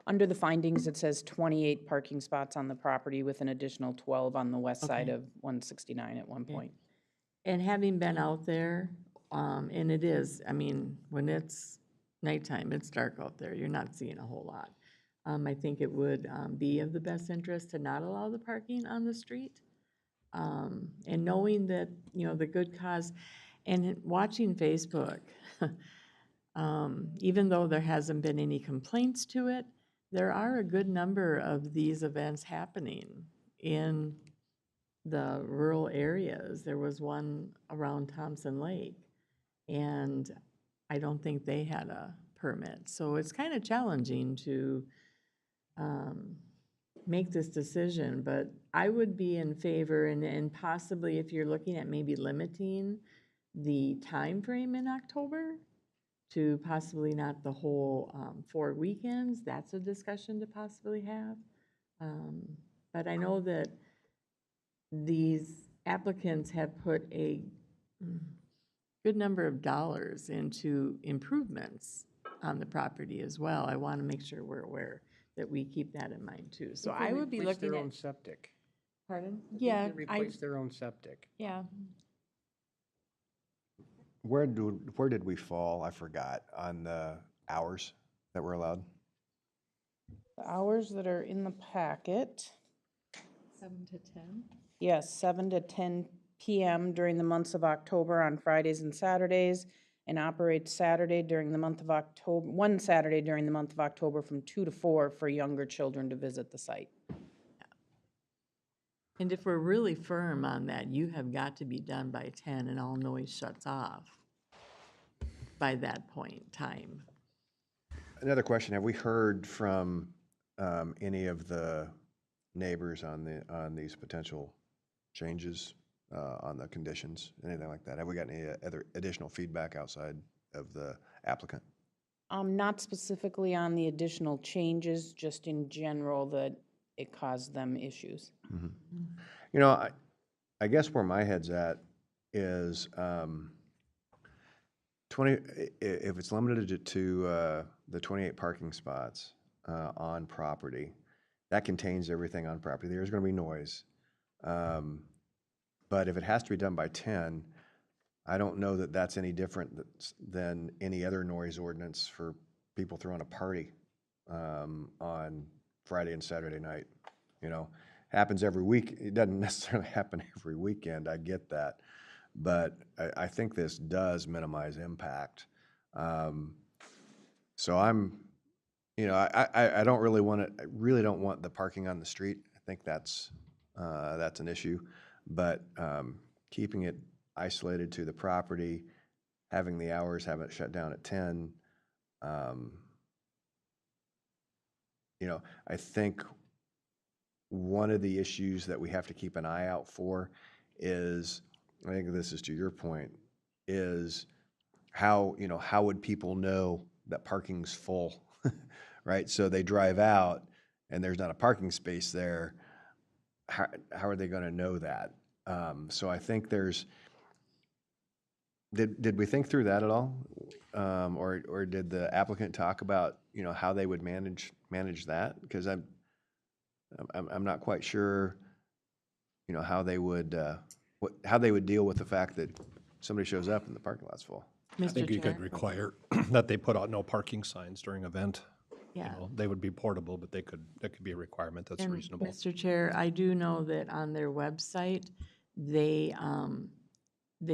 Under the findings, it says 28 parking spots on the property with an additional 12 on the west side Okay. of 169 at one point. And having been out there, and it is, I mean, when it's nighttime, it's dark out there, you're not seeing a whole lot. I think it would be of the best interest to not allow the parking on the street. And knowing that, the good cause, and watching Facebook, even though there hasn't been any complaints to it, there are a good number of these events happening in the rural areas. There was one around Thompson Lake, and I don't think they had a permit. So it's kind of challenging to make this decision, but I would be in favor, and possibly if you're looking at maybe limiting the time frame in October to possibly not the whole 4 weekends, that's a discussion to possibly have. But I know that these applicants have put a good number of dollars into improvements on the property as well. I want to make sure we're aware that we keep that in mind too. So I would be Replace looking their at. own septic. Pardon? They Yeah, replace their own septic. yeah. Where did we fall, I forgot, on the hours that were allowed? The hours that are in the packet, 7 to 10? yes, 7 to 10 p.m. during the months of October on Fridays and Saturdays, and operates Saturday during the month of October, one Saturday during the month of October from 2 to 4 for younger children to visit the site. And if we're really firm on that, you have got to be done by 10 and all noise shuts off by that point in time. Another question, have we heard from any of the neighbors on these potential changes on the conditions, anything like that? Have we got any other additional feedback outside of the applicant? Not specifically on the additional changes, just in general that it caused them issues. You know, I guess where my head's at is 20, if it's limited to the 28 parking spots on property, that contains everything on property. There's going to be noise. But if it has to be done by 10, I don't know that that's any different than any other noise ordinance for people throwing a party on Friday and Saturday night. You know, happens every week. It doesn't necessarily happen every weekend. I get that. But I think this does minimize impact. So I'm, you know, I don't really want it. I really don't want the parking on the street. I think that's an issue. But keeping it isolated to the property, having the hours, have it shut down at 10. You know, I think one of the issues that we have to keep an eye out for is, I think this is to your point, is how, you know, how would people know that parking's full, right? So they drive out and there's not a parking space there. How are they going to know that? So I think there's, did we think through that at all? Or did the applicant talk about, you know, how they would manage that? Because I'm not quite sure, you know, how they would deal with the fact that somebody shows up and the parking lot's full. I think you could require that they put out no parking signs during event. Yeah. You know, they would be portable, but that could be a requirement that's And reasonable. Mr. Chair, I do know that on their website, they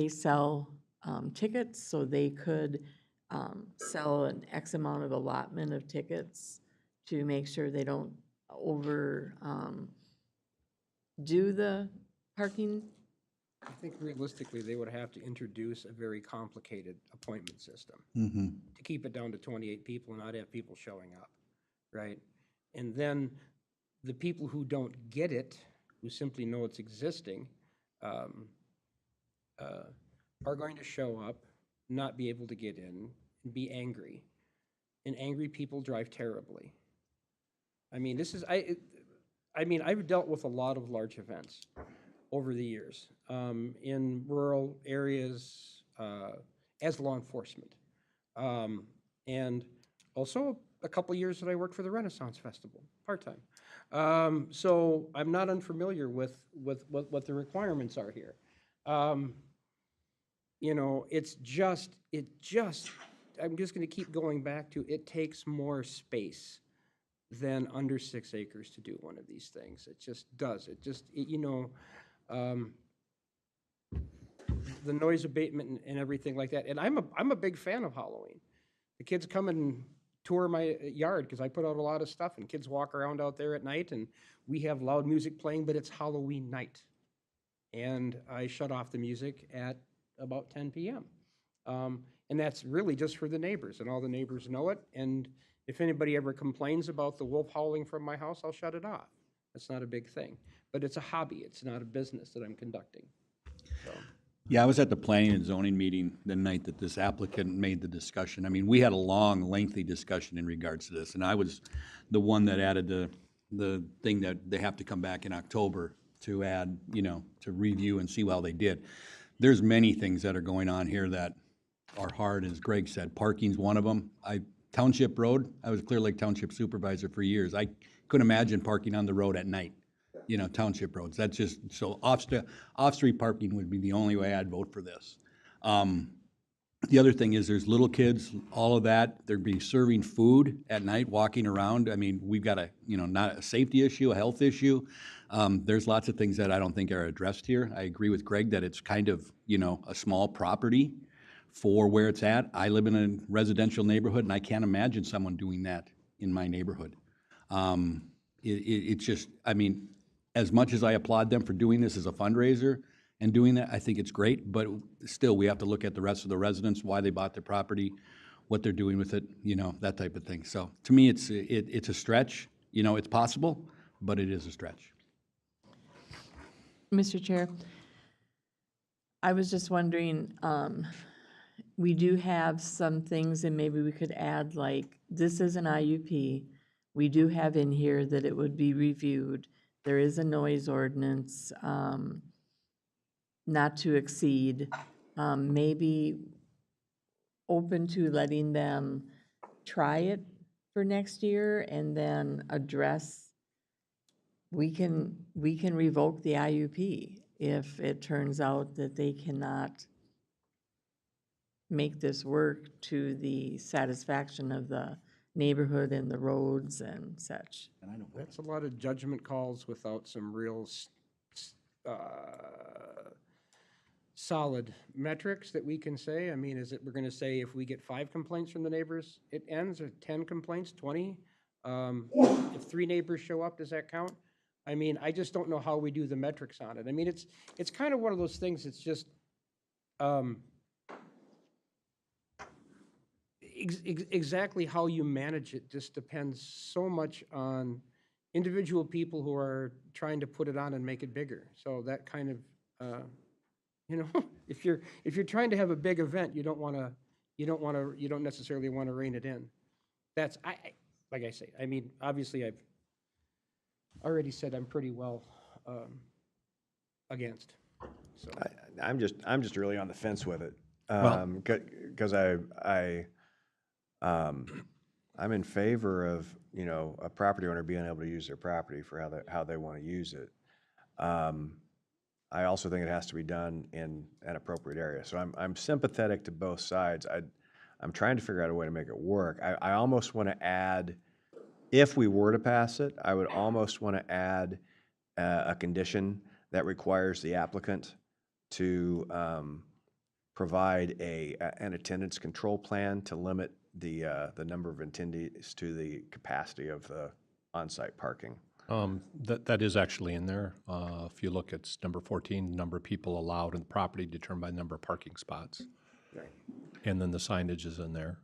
sell tickets, so they could sell an X amount of allotment of tickets to make sure they don't over do the parking. I think realistically, they would have to introduce a very complicated appointment system to keep it down to 28 people and not have people showing up, right? And then the people who don't get it, who simply know it's existing, are going to show up, not be able to get in, and be angry. And angry people drive terribly. I mean, this is, I mean, I've dealt with a lot of large events over the years in rural areas as law enforcement. And also a couple of years that I worked for the Renaissance Festival, part-time. So I'm not unfamiliar with what the requirements are here. You know, I'm just going to keep going back to, it takes more space than under 6 acres to do one of these things. It just does. You know, the noise abatement and everything like that. And I'm a big fan of Halloween. The kids come and tour my yard because I put out a lot of stuff, and kids walk around out there at night, and we have loud music playing, but it's Halloween night. And I shut off the music at about 10 p.m. And that's really just for the neighbors, and all the neighbors know it. And if anybody ever complains about the wolf howling from my house, I'll shut it off. That's not a big thing. But it's a hobby. It's not a business that I'm conducting. So. Yeah, I was at the planning and zoning meeting the night that this applicant made the discussion. I mean, we had a long, lengthy discussion in regards to this, and I was the one that added the thing that they have to come back in October to add, you know, to review and see how they did. There's many things that are going on here that are hard, as Greg said. Parking's one of them. Township Road, I was Clear Lake Township Supervisor for years. I couldn't imagine parking on the road at night, you know, township roads. That's just, so off-street parking would be the only way I'd vote for this. The other thing is there's little kids, all of that. They'd be serving food at night, walking around. I mean, we've got not a safety issue, a health issue. There's lots of things that I don't think are addressed here. I agree with Greg that it's kind of, you know, a small property for where it's at. I live in a residential neighborhood, and I can't imagine someone doing that in my neighborhood. It's just, I mean, as much as I applaud them for doing this as a fundraiser and doing that, I think it's great, but still, we have to look at the rest of the residents, why they bought their property, what they're doing with it, you know, that type of thing. So to me, it's a stretch. You know, it's possible, but it is a stretch. Mr. Chair, I was just wondering, we do have some things, and maybe we could add, like, this is an IUP. We do have in here that it would be reviewed. There is a noise ordinance, not to exceed. Maybe open to letting them try it for next year and then address, we can revoke the IUP if it turns out that they cannot make this work to the satisfaction of the neighborhood and the roads and such. That's a lot of judgment calls without some real solid metrics that we can say. I mean, is it, we're gonna say if we get 5 complaints from the neighbors, it ends, or 10 complaints, 20? If 3 neighbors show up, does that count? I mean, I just don't know how we do the metrics on it. I mean, it's kind of one of those things, it's just, exactly how you manage it just depends so much on individual people who are trying to put it on and make it bigger. So that kind of, you know, if you're trying to have a big event, you don't necessarily want to rein it in. That's, like I say, I mean, obviously I've already said I'm pretty well against. So I'm just really on the fence with it. Well- Because I'm in favor of, you know, a property owner being able to use their property for how they want to use it. I also think it has to be done in an appropriate area. So I'm sympathetic to both sides. I'm trying to figure out a way to make it work. I almost want to add, if we were to pass it, I would almost want to add a condition that requires the applicant to provide an attendance control plan to limit the number of attendees to the capacity of the on-site parking. That is actually in there. If you look at number 14, number of people allowed in the property determined by the number of parking spots. Right. And then the signage is in there.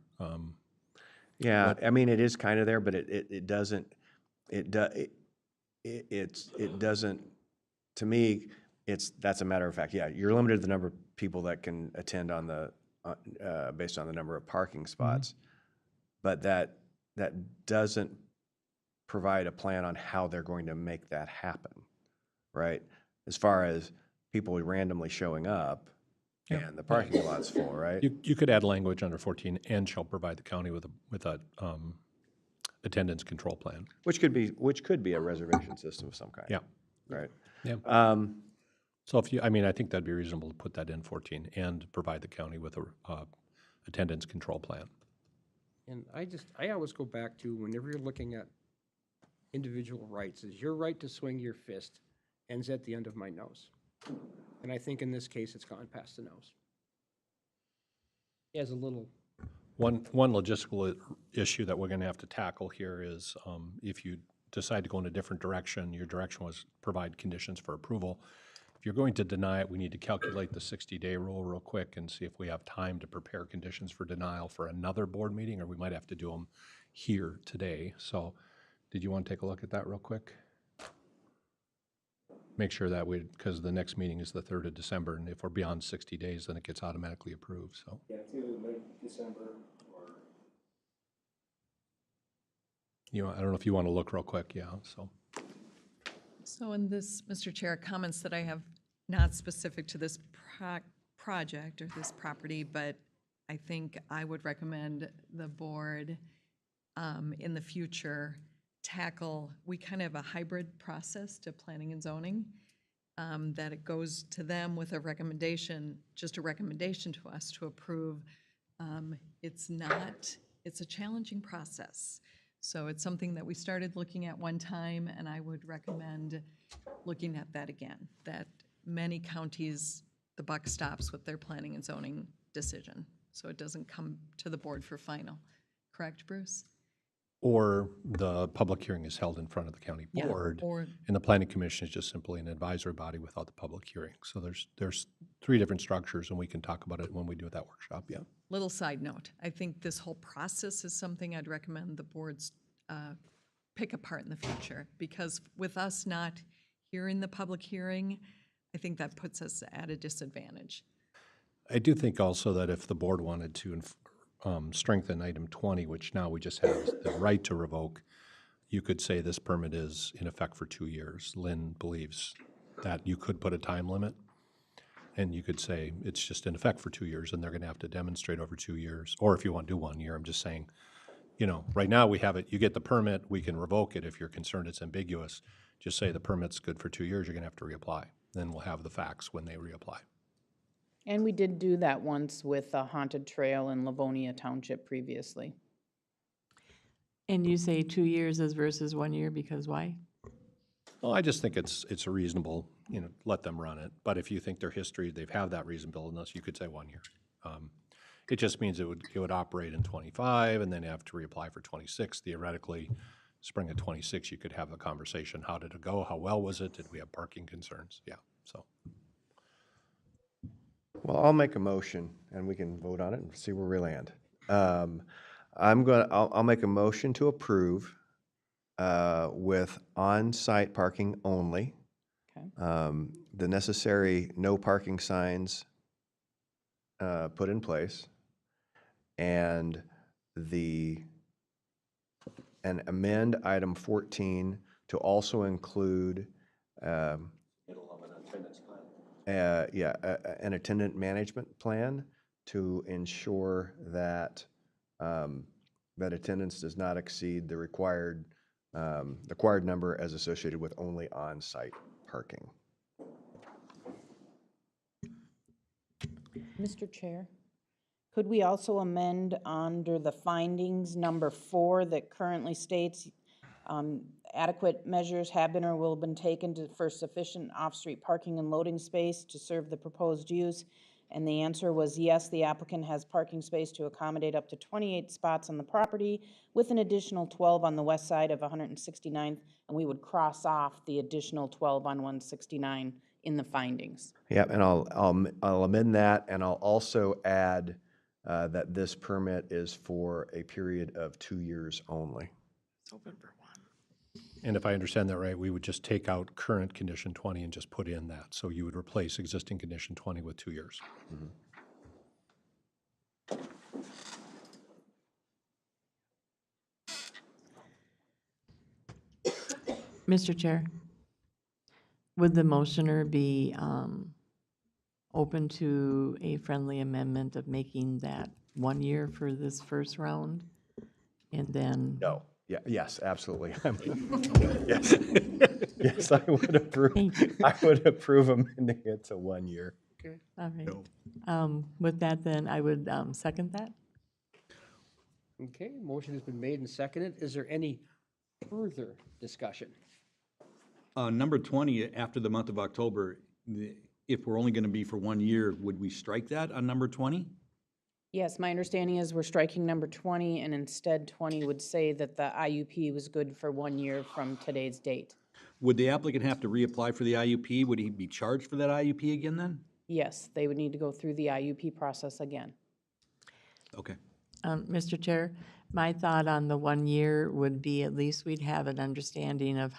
Yeah, I mean, it is kind of there, but it doesn't, to me, that's a matter of fact. Yeah, you're limited to the number of people that can attend on based on the number of parking spots. But that doesn't provide a plan on how they're going to make that happen, right? As far as people randomly showing up and the parking lot's full, right? You could add language under 14, and shall provide the county with a attendance control plan. Which could be a reservation system of some kind. Yeah. Right. Yeah. So I think that'd be reasonable to put that in 14 and provide the county with a attendance control plan. And I always go back to, whenever you're looking at individual rights, is your right to swing your fist ends at the end of my nose. And I think in this case, it's gone past the nose. As a little. One logistical issue that we're going to have to tackle here is if you decide to go in a different direction, your direction was provide conditions for approval. If you're going to deny it, we need to calculate the 60-day rule real quick and see if we have time to prepare conditions for denial for another board meeting, or we might have to do them here today. So did you want to take a look at that real quick? Make sure that because the next meeting is the 3rd of December, and if we're beyond 60 days, then it gets automatically approved, so. Yeah, it's either late December or. I don't know if you want to look real quick, yeah, so. So in this, Mr. Chair, comments that I have not specific to this project or this property, but I think I would recommend the board in the future we kind of have a hybrid process to planning and zoning, that it goes to them with a recommendation, just a recommendation to us to approve. It's a challenging process. So it's something that we started looking at one time, and I would recommend looking at that again, that many counties, the buck stops with their planning and zoning decision. So it doesn't come to the board for final. Correct, Bruce? Or the public hearing is held in front of the county Yeah, board, or- and the planning commission is just simply an advisory body without the public hearing. So there's 3 different structures, and we can talk about it when we do that workshop, yeah. Little side note, I think this whole process is something I'd recommend the boards pick apart in the future, because with us not hearing the public hearing, I think that puts us at a disadvantage. I do think also that if the board wanted to strengthen item 20, which now we just have the right to revoke, you could say this permit is in effect for 2 years. Lynn believes that you could put a time limit, and you could say it's just in effect for 2 years, and they're going to have to demonstrate over 2 years. Or if you want to do 1 year, I'm just saying, you know, right now we have it, you get the permit, we can revoke it if you're concerned it's ambiguous. Just say the permit's good for 2 years, you're going to have to reapply. Then we'll have the facts when they reapply. And we did do that once with a haunted trail in Livonia Township previously. And you say 2 years as versus 1 year, because why? Well, I just think it's a reasonable, you know, let them run it. But if you think their history, they've had that reasonableness, you could say 1 year. It just means it would operate in 25, and then you have to reapply for 26. Theoretically, spring of 26, you could have a conversation. How did it go? How well was it? Did we have parking concerns? Yeah, so. Well, I'll make a motion, and we can vote on it and see where we land. I'll make a motion to approve with on-site parking only. Okay. The necessary no parking signs put in place, and amend item 14 to also include an attendant management plan to ensure that that attendance does not exceed the required number as associated with only on-site parking. Mr. Chair, could we also amend under the findings, number 4, that currently states adequate measures have been or will have been taken for sufficient off-street parking and loading space to serve the proposed use? And the answer was yes, the applicant has parking space to accommodate up to 28 spots on the property with an additional 12 on the west side of 169th, and we would cross off the additional 12 on 169 in the findings. Yeah, and I'll amend that, and I'll also add that this permit is for a period of 2 years only. It's open for 1. And if I understand that right, we would just take out current condition 20 and just put in that. So you would replace existing condition 20 with 2 years. Mr. Chair, would the motioner be open to a friendly amendment of making that 1 year for this first round? And then? No. Yeah, yes, absolutely. Yes. Yes, I would approve amending it to 1 year. Okay. All right. With that, then, I would second that. Okay, motion has been made and seconded. Is there any further discussion? Number 20, after the month of October, if we're only going to be for 1 year, would we strike that on number 20? Yes, my understanding is we're striking number 20, and instead 20 would say that the IUP was good for 1 year from today's date. Would the applicant have to reapply for the IUP? Would he be charged for that IUP again then? Yes, they would need to go through the IUP process again. Okay. Mr. Chair, my thought on the 1 year would be at least we'd have an understanding of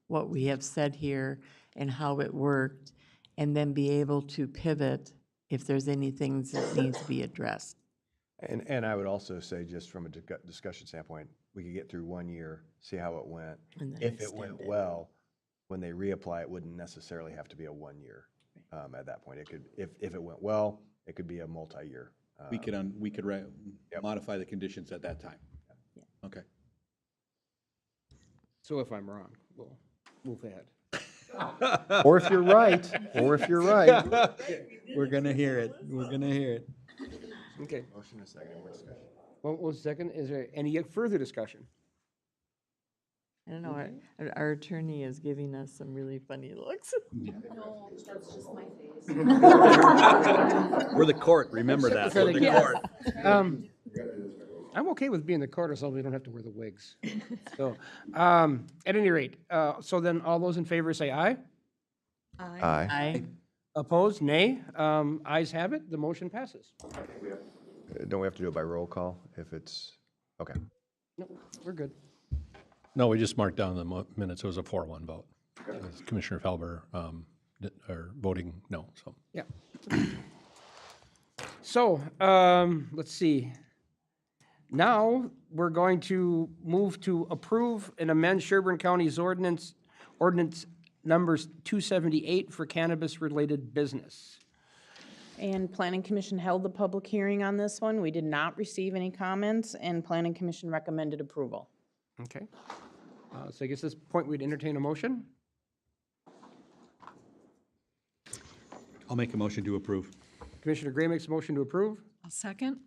what we have said here and how it worked, and then be able to pivot if there's any things that needs to be addressed. And I would also say, just from a discussion standpoint, we could get through 1 year, see how it went. And then If it went well, when they reapply, it wouldn't necessarily have to be a 1 year at that point. It could, if it went well, it could be a multi-year. We could modify the conditions at that time. Yeah. Okay. So if I'm wrong, we'll move ahead. Or if you're right, We're gonna hear it. We're gonna hear it. Okay. Motion and second, more discussion. One second, is there any further discussion? I don't know, our attorney is giving us some really funny looks. No, that's just my face. We're the court, remember that. For We're the the court. I'm okay with being the court as long as we don't have to wear the wigs. So, at any rate, so then all those in favor say aye. Aye. Aye. Opposed, nay. Ayes have it, the motion passes. Don't we have to do it by roll call if it's, okay. No, we're good. No, we just marked down the minutes. It was a 4-1 vote. Commissioner Felber are voting no, so. Yeah. So, let's see. Now, we're going to move to approve and amend Sherburne County's ordinance numbers 278 for cannabis-related business. And Planning Commission held the public hearing on this one. We did not receive any comments, and Planning Commission recommended approval. Okay. So I guess at this point, we'd entertain a motion. I'll make a motion to approve. Commissioner Gray makes a motion to approve. I'll second.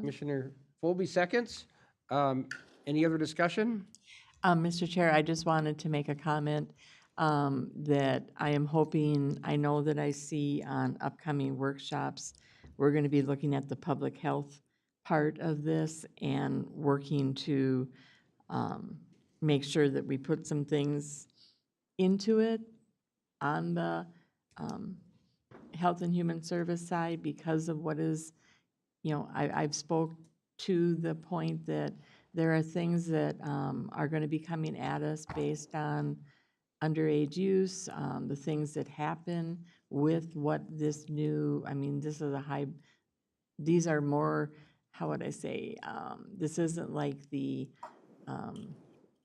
Commissioner Folby seconds. Any other discussion? Mr. Chair, I just wanted to make a comment that I am hoping, I know that I see on upcoming workshops, we're going to be looking at the public health part of this and working to make sure that we put some things into it on the Health and Human Service side because of what is, I've spoke to the point that there are things that are going to be coming at us based on underage use, the things that happen with what this new, this is these are more, how would I say, this isn't like the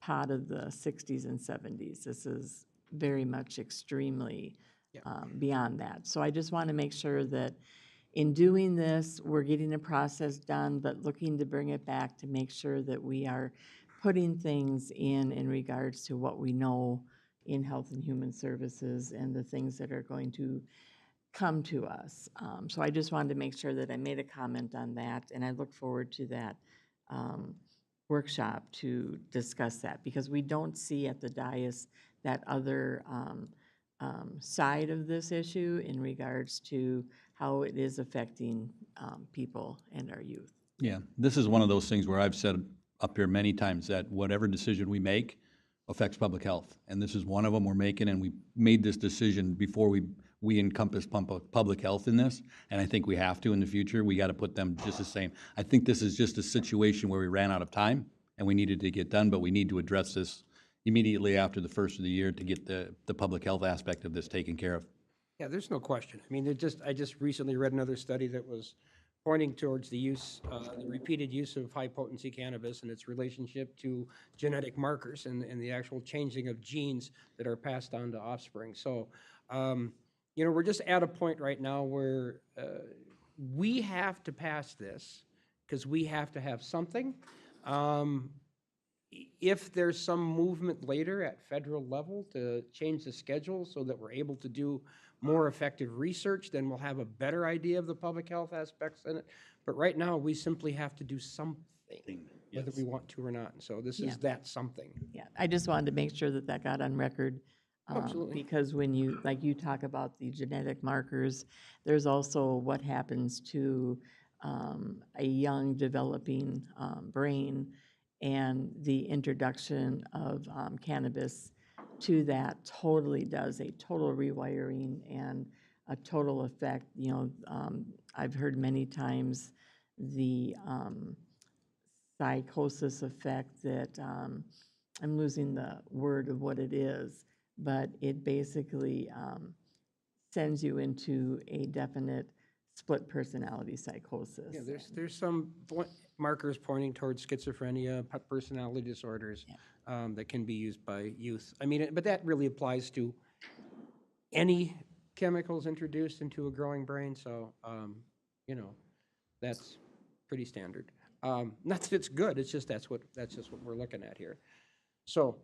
pot of the 60s and 70s. This is very much extremely beyond that. So I just want to make sure that in doing this, we're getting the process done, but looking to bring it back to make sure that we are putting things in regards to what we know in Health and Human Services and the things that are going to come to us. So I just wanted to make sure that I made a comment on that, and I look forward to that workshop to discuss that, because we don't see at the dais that other side of this issue in regards to how it is affecting people and our youth. Yeah, this is one of those things where I've said up here many times that whatever decision we make affects public health. And this is one of them we're making, and we made this decision before we encompass public health in this, and I think we have to in the future. We got to put them just the same. I think this is just a situation where we ran out of time, and we needed to get done, but we need to address this immediately after the first of the year to get the public health aspect of this taken care of. Yeah, there's no question. I mean, I just recently read another study that was pointing towards the use, the repeated use of high-potency cannabis and its relationship to genetic markers and the actual changing of genes that are passed on to offspring. So, we're just at a point right now where we have to pass this because we have to have something. If there's some movement later at federal level to change the schedule so that we're able to do more effective research, then we'll have a better idea of the public health aspects in it. But right now, we simply have to do something, whether we want to or not. So this is that something. Yeah, I just wanted to make sure that that got on record. Absolutely. Because when you talk about the genetic markers, there's also what happens to a young developing brain, and the introduction of cannabis to that totally does a total rewiring and a total effect. I've heard many times the psychosis effect that, I'm losing the word of what it is, but it basically sends you into a definite split personality psychosis. Yeah, there's some markers pointing towards schizophrenia, personality disorders that can be used by youth. I mean, but that really applies to any chemicals introduced into a growing brain. So, that's pretty standard. Not that it's good. It's just that's just what we're looking at here. So,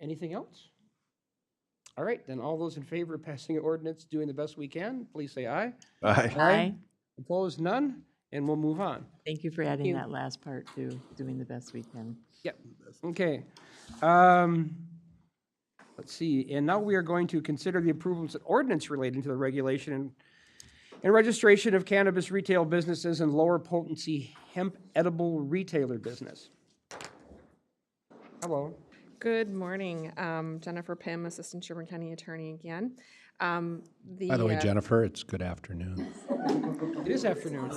anything else? All right, then all those in favor of passing an ordinance doing the best we can, please say aye. Aye. Aye. Opposed, none, and we'll move on. Thank you for adding that last part too, doing the best we can. Yep, okay. Let's see, and now we are going to consider the approvals of ordinance relating to the regulation and registration of cannabis retail businesses and lower potency hemp edible retailer business. Hello. Good morning. Jennifer Pym, Assistant Sherburne County Attorney again. By the way, Jennifer, it's good afternoon. It is afternoon.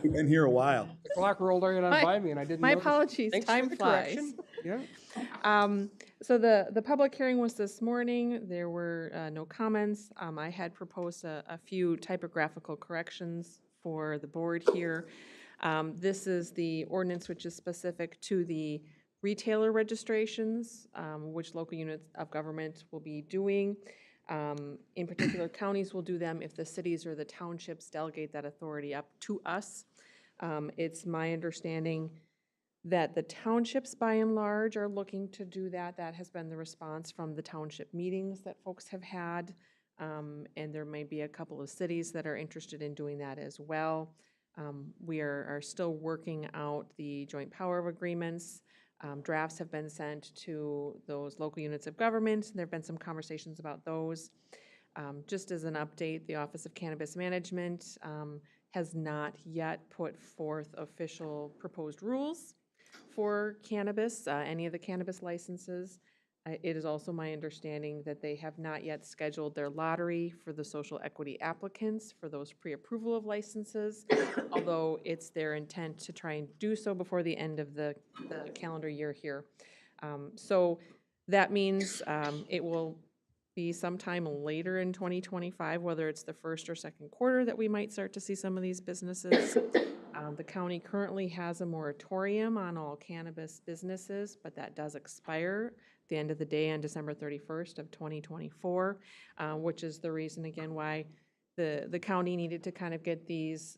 We've been here a while. The clock rolled right on by me and I didn't My notice. apologies, Thanks time for the flies. correction. Yeah. So the public hearing was this morning. There were no comments. I had proposed a few typographical corrections for the board here. This is the ordinance which is specific to the retailer registrations, which local units of government will be doing. In particular, counties will do them if the cities or the townships delegate that authority up to us. It's my understanding that the townships, by and large, are looking to do that. That has been the response from the township meetings that folks have had. And there may be a couple of cities that are interested in doing that as well. We are still working out the joint power of agreements. Drafts have been sent to those local units of government. There have been some conversations about those. Just as an update, the Office of Cannabis Management has not yet put forth official proposed rules for cannabis, any of the cannabis licenses. It is also my understanding that they have not yet scheduled their lottery for the social equity applicants for those pre-approval of licenses, although it's their intent to try and do so before the end of the calendar year here. So that means it will be sometime later in 2025, whether it's the first or second quarter, that we might start to see some of these businesses. The county currently has a moratorium on all cannabis businesses, but that does expire at the end of the day on December 31st of 2024, which is the reason, again, why the county needed to kind of get these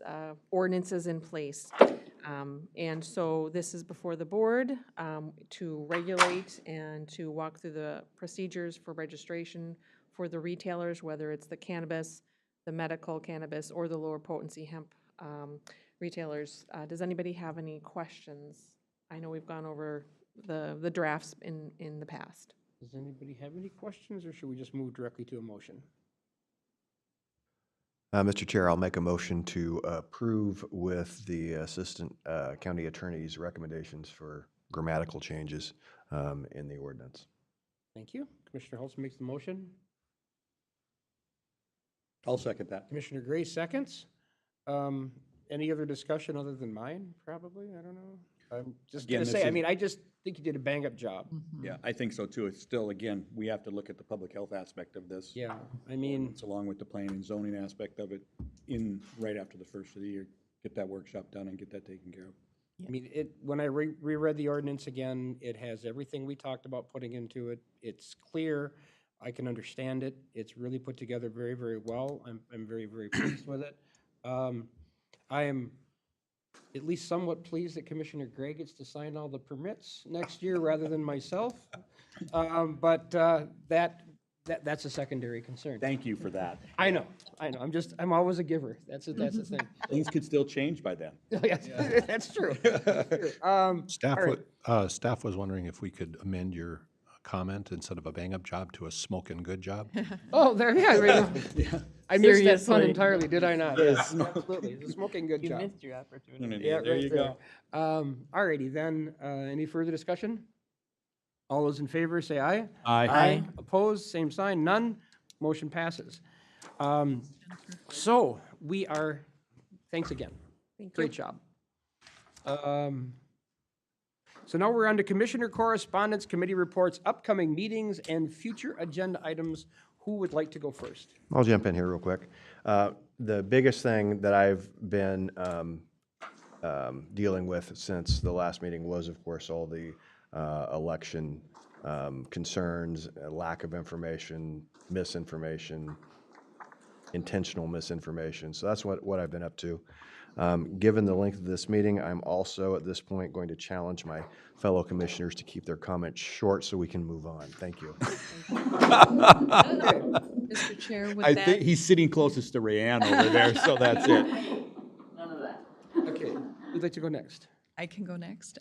ordinances in place. And so this is before the board to regulate and to walk through the procedures for registration for the retailers, whether it's the cannabis, the medical cannabis, or the lower potency hemp retailers. Does anybody have any questions? I know we've gone over the drafts in the past. Does anybody have any questions or should we just move directly to a motion? Mr. Chair, I'll make a motion to approve with the Assistant County Attorney's recommendations for grammatical changes in the ordinance. Thank you. Commissioner Holtz makes the motion. I'll second that. Commissioner Gray seconds. Any other discussion other than mine, probably? I don't know. I'm just Again, going to this say, I is- mean, I just think you did a bang-up job. Yeah, I think so too. It's still, again, we have to look at the public health aspect of this. Yeah, I mean, It's along with the planning and zoning aspect of it right after the first of the year. Get that workshop done and get that taken care of. I mean, when I reread the ordinance again, it has everything we talked about putting into it. It's clear. I can understand it. It's really put together very, very well. I'm very, very pleased with it. I am at least somewhat pleased that Commissioner Gray gets to sign all the permits next year rather than myself. But that's a secondary concern. Thank you for that. I know. I'm always a giver. That's the thing. Things could still change by then. Yes, that's true. Staff was wondering if we could amend your comment instead of a bang-up job to a smoking good job. Oh, there, yeah. Right. I missed that pun Seriously. entirely, did I not? Yes, absolutely. It's a smoking good You job. missed your opportunity. Yeah, There right you there. go. All righty, then, any further discussion? All those in favor, say aye. Aye. Opposed, same sign, none. Motion passes. So, we are, thanks again. Thank you. Great job. So now we're on to Commissioner Correspondence, Committee Reports, upcoming meetings, and future agenda items. Who would like to go first? I'll jump in here real quick. The biggest thing that I've been dealing with since the last meeting was, of course, all the election concerns, lack of information, misinformation, intentional misinformation. So that's what I've been up to. Given the length of this meeting, I'm also at this point going to challenge my fellow commissioners to keep their comments short so we can move on. Thank you. Mr. Chair, with I that. think he's sitting closest to Rayanne over there, so that's it. Okay, who'd like to go next? I can go next.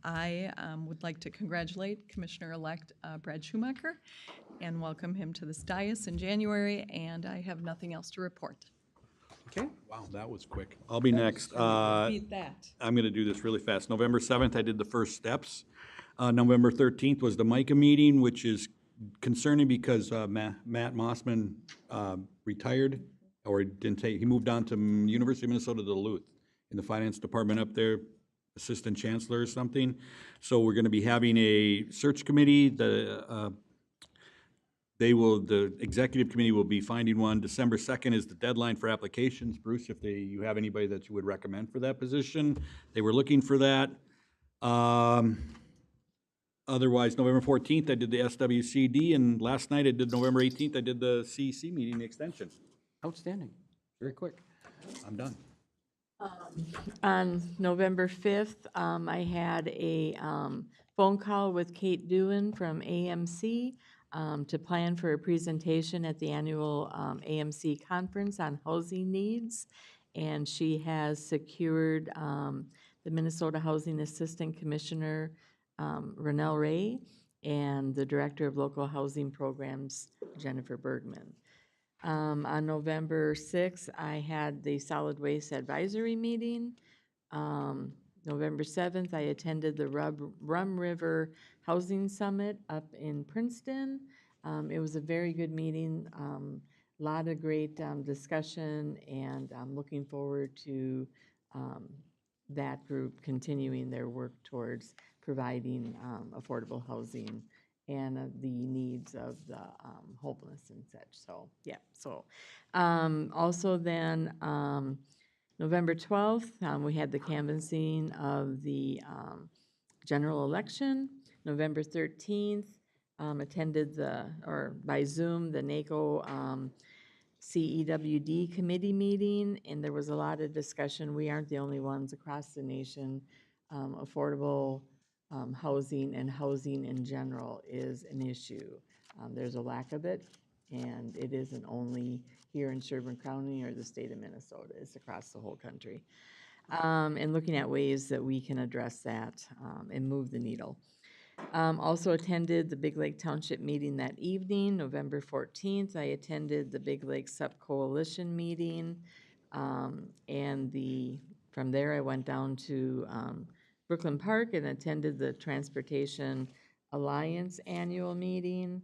I would like to congratulate Commissioner-elect Brad Schumacher and welcome him to this dais in January, and I have nothing else to report. Okay. Wow, that was quick. I'll be next. Beat that. I'm gonna do this really fast. November 7th, I did the first steps. November 13th was the MICA meeting, which is concerning because Matt Mossman retired, or didn't take, he moved on to University of Minnesota Duluth in the finance department up there, assistant chancellor or something. So we're gonna be having a search committee. The executive committee will be finding one. December 2nd is the deadline for applications. Bruce, if you have anybody that you would recommend for that position, they were looking for that. Otherwise, November 14th, I did the SWCD, and last night I did November 18th, I did the CEC meeting extension. Outstanding. Very quick. I'm done. On November 5th, I had a phone call with Kate Dewan from AMC to plan for a presentation at the annual AMC conference on housing needs. And she has secured the Minnesota Housing Assistant Commissioner, Renelle Ray, and the Director of Local Housing Programs, Jennifer Bergman. On November 6th, I had the Solid Waste Advisory Meeting. November 7th, I attended the Rum River Housing Summit up in Princeton. It was a very good meeting, lot of great discussion, and I'm looking forward to that group continuing their work towards providing affordable housing and the needs of the homeless and such. So, yeah, so. Also then, November 12th, we had the canvassing of the general election. November 13th, attended by Zoom, the NACO CEWD committee meeting, and there was a lot of discussion. We aren't the only ones across the nation. Affordable housing and housing in general is an issue. There's a lack of it, and it isn't only here in Sherburne County or the state of Minnesota, it's across the whole country. And looking at ways that we can address that and move the needle. Also attended the Big Lake Township meeting that evening, November 14th. I attended the Big Lake Sup Coalition meeting, and from there I went down to Brooklyn Park and attended the Transportation Alliance annual meeting.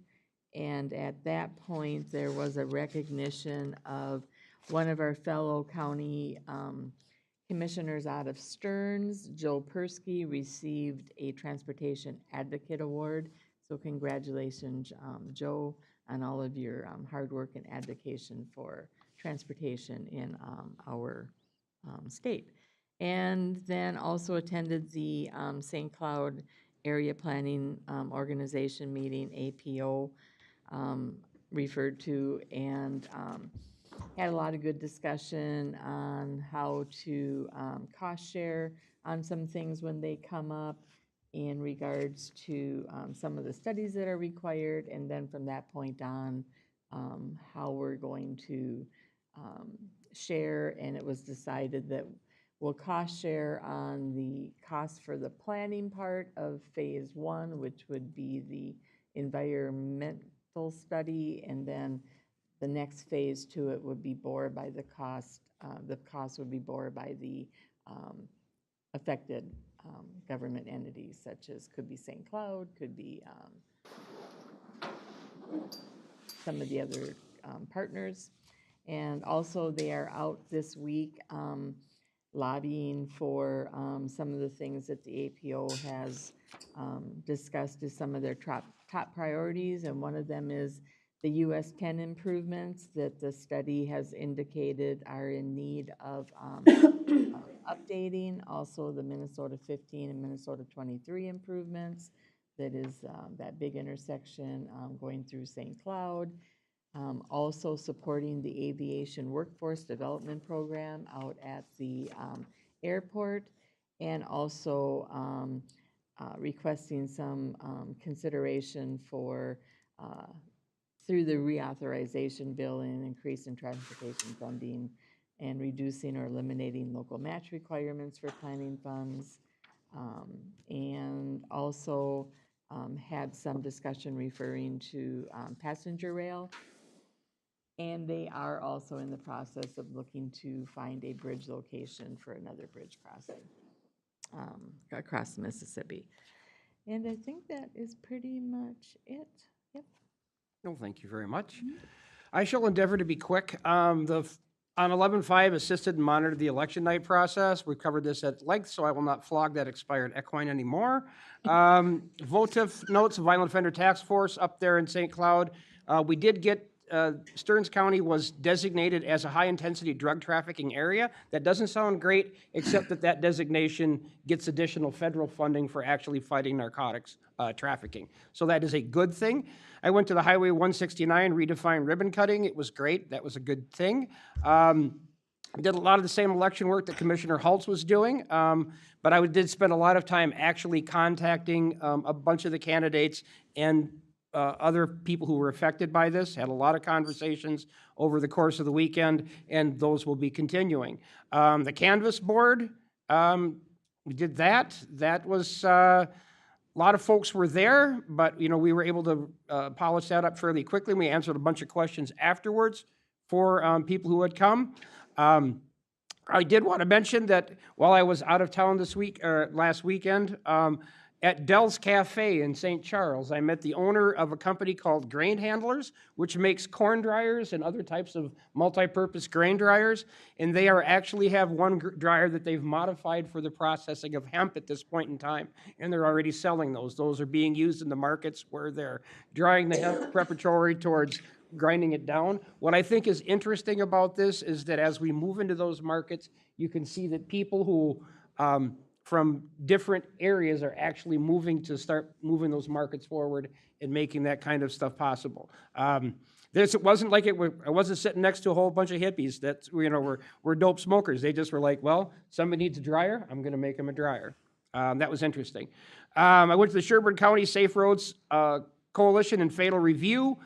And at that point, there was a recognition of one of our fellow county commissioners out of Stearns, Joe Persky, received a Transportation Advocate Award. So congratulations, Joe, on all of your hard work and advocacy for transportation in our state. And then also attended the St. Cloud Area Planning Organization meeting, APO, referred to, and had a lot of good discussion on how to cost share on some things when they come up in regards to some of the studies that are required, and then from that point on, how we're going to share, and it was decided that we'll cost share on the cost for the planning part of phase 1, which would be the environmental study, and then the next phase to it would be bore by the cost would be bore by the affected government entities, such as could be St. Cloud, could be some of the other partners. And also they are out this week lobbying for some of the things that the APO has discussed as some of their top priorities, and one of them is the US 10 improvements that the study has indicated are in need of updating. Also the Minnesota 15 and Minnesota 23 improvements, that is that big intersection going through St. Cloud. Also supporting the Aviation Workforce Development Program out at the airport, and also requesting some consideration for through the reauthorization bill and increase in transportation funding, and reducing or eliminating local match requirements for planning funds, and also had some discussion referring to passenger rail. And they are also in the process of looking to find a bridge location for another bridge crossing across the Mississippi. And I think that is pretty much it. Yep. No, thank you very much. I shall endeavor to be quick. On 11.5, assisted and monitored the election night process. We've covered this at length, so I will not flog that expired equine anymore. Votive notes, Violent Offender Task Force up there in St. Cloud. We did get Stearns County was designated as a high-intensity drug trafficking area. That doesn't sound great, except that that designation gets additional federal funding for actually fighting narcotics trafficking. So that is a good thing. I went to the Highway 169 redefined ribbon cutting. It was great. That was a good thing. I did a lot of the same election work that Commissioner Hultz was doing, but I did spend a lot of time actually contacting a bunch of the candidates and other people who were affected by this, had a lot of conversations over the course of the weekend, and those will be continuing. The Canvas Board, we did that. That was, a lot of folks were there, but, you know, we were able to polish that up fairly quickly. We answered a bunch of questions afterwards for people who had come. I did want to mention that while I was out of town this week, or last weekend, at Dell's Cafe in St. Charles, I met the owner of a company called Grain Handlers, which makes corn dryers and other types of multi-purpose grain dryers. And they are actually have one dryer that they've modified for the processing of hemp at this point in time. And they're already selling those. Those are being used in the markets where they're drying the hemp preparatory towards grinding it down. What I think is interesting about this is that as we move into those markets, you can see that people who from different areas are actually moving to start moving those markets forward and making that kind of stuff possible. It wasn't like I wasn't sitting next to a whole bunch of hippies that, you know, were dope smokers. They just were like, well, somebody needs a dryer, I'm going to make them a dryer. That was interesting. I went to the Sherburne County Safe Roads Coalition and Fatal Review.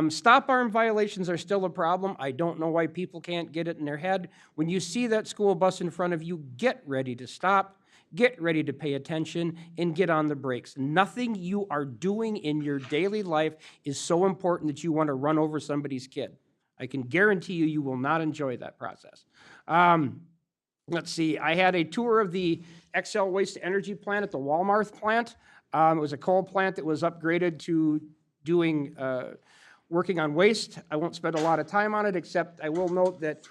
Stop arm violations are still a problem. I don't know why people can't get it in their head. When you see that school bus in front of you, get ready to stop. Get ready to pay attention and get on the brakes. Nothing you are doing in your daily life is so important that you want to run over somebody's kid. I can guarantee you, you will not enjoy that process. Let's see, I had a tour of the XL Waste Energy plant at the Walmart plant. It was a coal plant that was upgraded to doing, working on waste. I won't spend a lot of time on it, except I will note that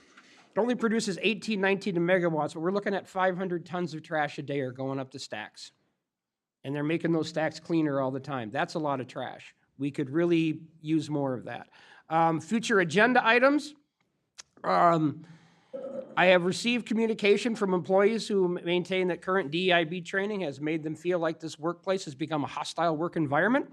it only produces 18, 19 megawatts, but we're looking at 500 tons of trash a day are going up the stacks. And they're making those stacks cleaner all the time. That's a lot of trash. We could really use more of that. Future agenda items. I have received communication from employees who maintain that current DEIB training has made them feel like this workplace has become a hostile work environment.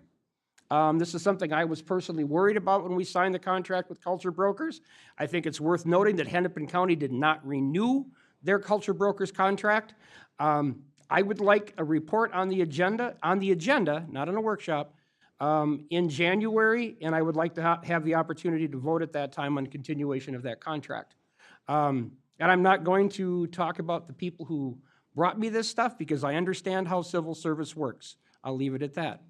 This is something I was personally worried about when we signed the contract with Culture Brokers. I think it's worth noting that Hennepin County did not renew their Culture Brokers contract. I would like a report on the agenda, not on a workshop, in January, and I would like to have the opportunity to vote at that time on continuation of that contract. And I'm not going to talk about the people who brought me this stuff because I understand how civil service works. I'll leave it at that.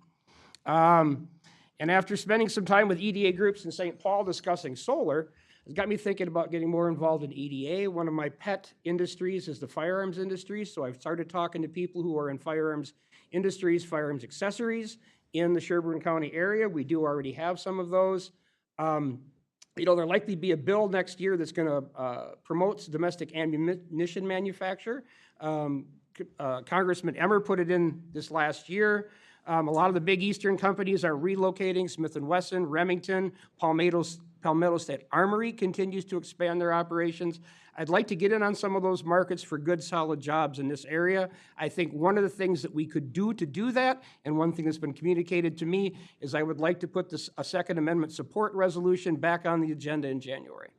And after spending some time with EDA groups in St. Paul discussing solar, it's got me thinking about getting more involved in EDA. One of my pet industries is the firearms industry, so I've started talking to people who are in firearms industries, firearms accessories in the Sherburne County area. We do already have some of those. You know, there'll likely be a bill next year that's going to promote domestic ammunition manufacture. Congressman Emmer put it in this last year. A lot of the big Eastern companies are relocating. Smith & Wesson, Remington, Palmetto State Armory continues to expand their operations. I'd like to get in on some of those markets for good, solid jobs in this area. I think one of the things that we could do to do that, and one thing that's been communicated to me, is I would like to put a Second Amendment support resolution back on the agenda in January.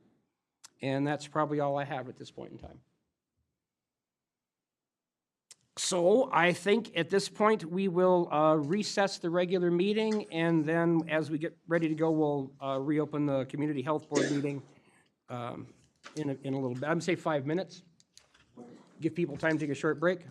And that's probably all I have at this point in time. So I think at this point we will recess the regular meeting, and then as we get ready to go, we'll reopen the Community Health Board meeting in a little bit. I'm going to say 5 minutes. Give people time to take a short break.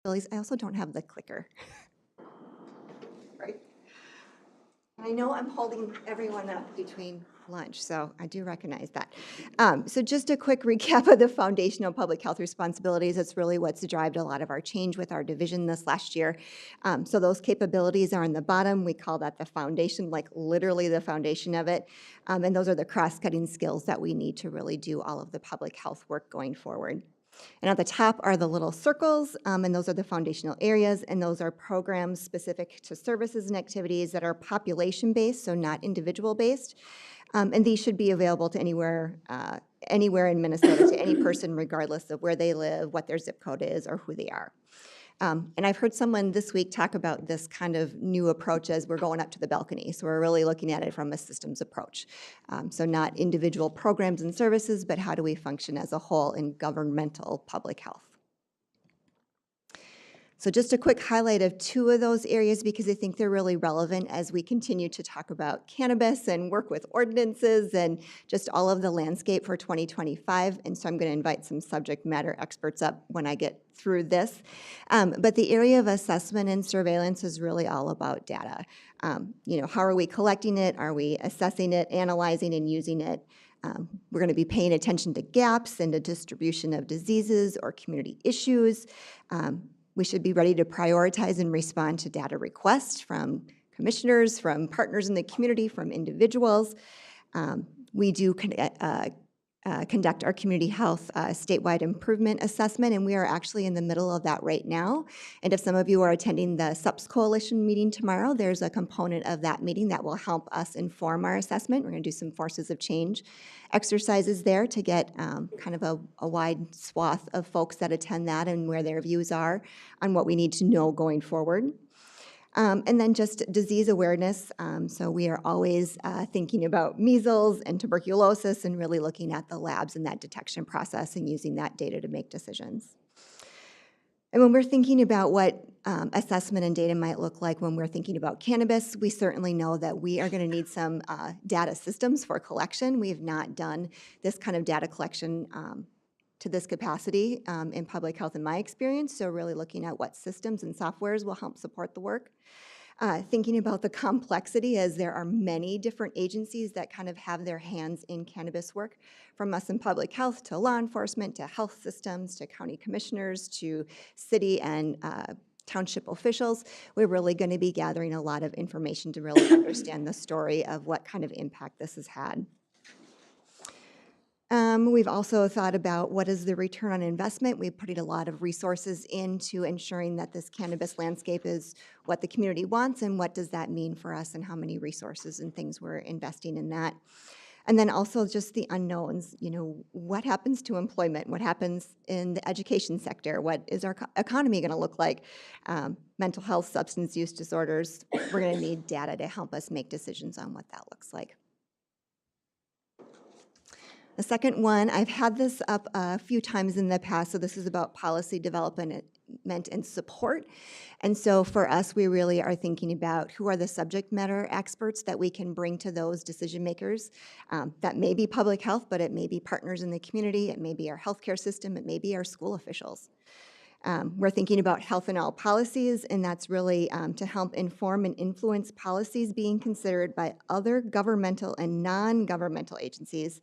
I also don't have the clicker. Right. I know I'm holding everyone up between lunch, so I do recognize that. So just a quick recap of the foundational public health responsibilities. It's really what's driven a lot of our change with our division this last year. So those capabilities are on the bottom. We call that the foundation, like literally the foundation of it. And those are the cross-cutting skills that we need to really do all of the public health work going forward. And at the top are the little circles, and those are the foundational areas, and those are programs specific to services and activities that are population-based, so not individual-based. And these should be available to anywhere in Minnesota, to any person, regardless of where they live, what their zip code is, or who they are. And I've heard someone this week talk about this kind of new approach as we're going up to the balcony. So we're really looking at it from a systems approach. So not individual programs and services, but how do we function as a whole in governmental public health. So just a quick highlight of two of those areas because I think they're really relevant as we continue to talk about cannabis and work with ordinances and just all of the landscape for 2025. And so I'm going to invite some subject matter experts up when I get through this. But the area of assessment and surveillance is really all about data. How are we collecting it? Are we assessing it, analyzing, and using it? We're going to be paying attention to gaps in the distribution of diseases or community issues. We should be ready to prioritize and respond to data requests from commissioners, from partners in the community, from individuals. We do conduct our community health statewide improvement assessment, and we are actually in the middle of that right now. And if some of you are attending the SUPS Coalition meeting tomorrow, there's a component of that meeting that will help us inform our assessment. We're going to do some forces of change exercises there to get kind of a wide swath of folks that attend that and where their views are on what we need to know going forward. And then just disease awareness. So we are always thinking about measles and tuberculosis and really looking at the labs and that detection process and using that data to make decisions. And when we're thinking about what assessment and data might look like when we're thinking about cannabis, we certainly know that we are going to need some data systems for collection. We have not done this kind of data collection to this capacity in public health in my experience, so really looking at what systems and softwares will help support the work. Thinking about the complexity as there are many different agencies that kind of have their hands in cannabis work, from us in public health to law enforcement to health systems to county commissioners to city and township officials. We're really going to be gathering a lot of information to really understand the story of what kind of impact this has had. We've also thought about what is the return on investment. We've put a lot of resources into ensuring that this cannabis landscape is what the community wants and what does that mean for us and how many resources and things we're investing in that. And then also just the unknowns, what happens to employment? What happens in the education sector? What is our economy going to look like? Mental health, substance use disorders. We're going to need data to help us make decisions on what that looks like. The second one, I've had this up a few times in the past, so this is about policy development and support. And so for us, we really are thinking about who are the subject matter experts that we can bring to those decision makers. That may be public health, but it may be partners in the community, it may be our healthcare system, it may be our school officials. We're thinking about health and all policies, and that's really to help inform and influence policies being considered by other governmental and non-governmental agencies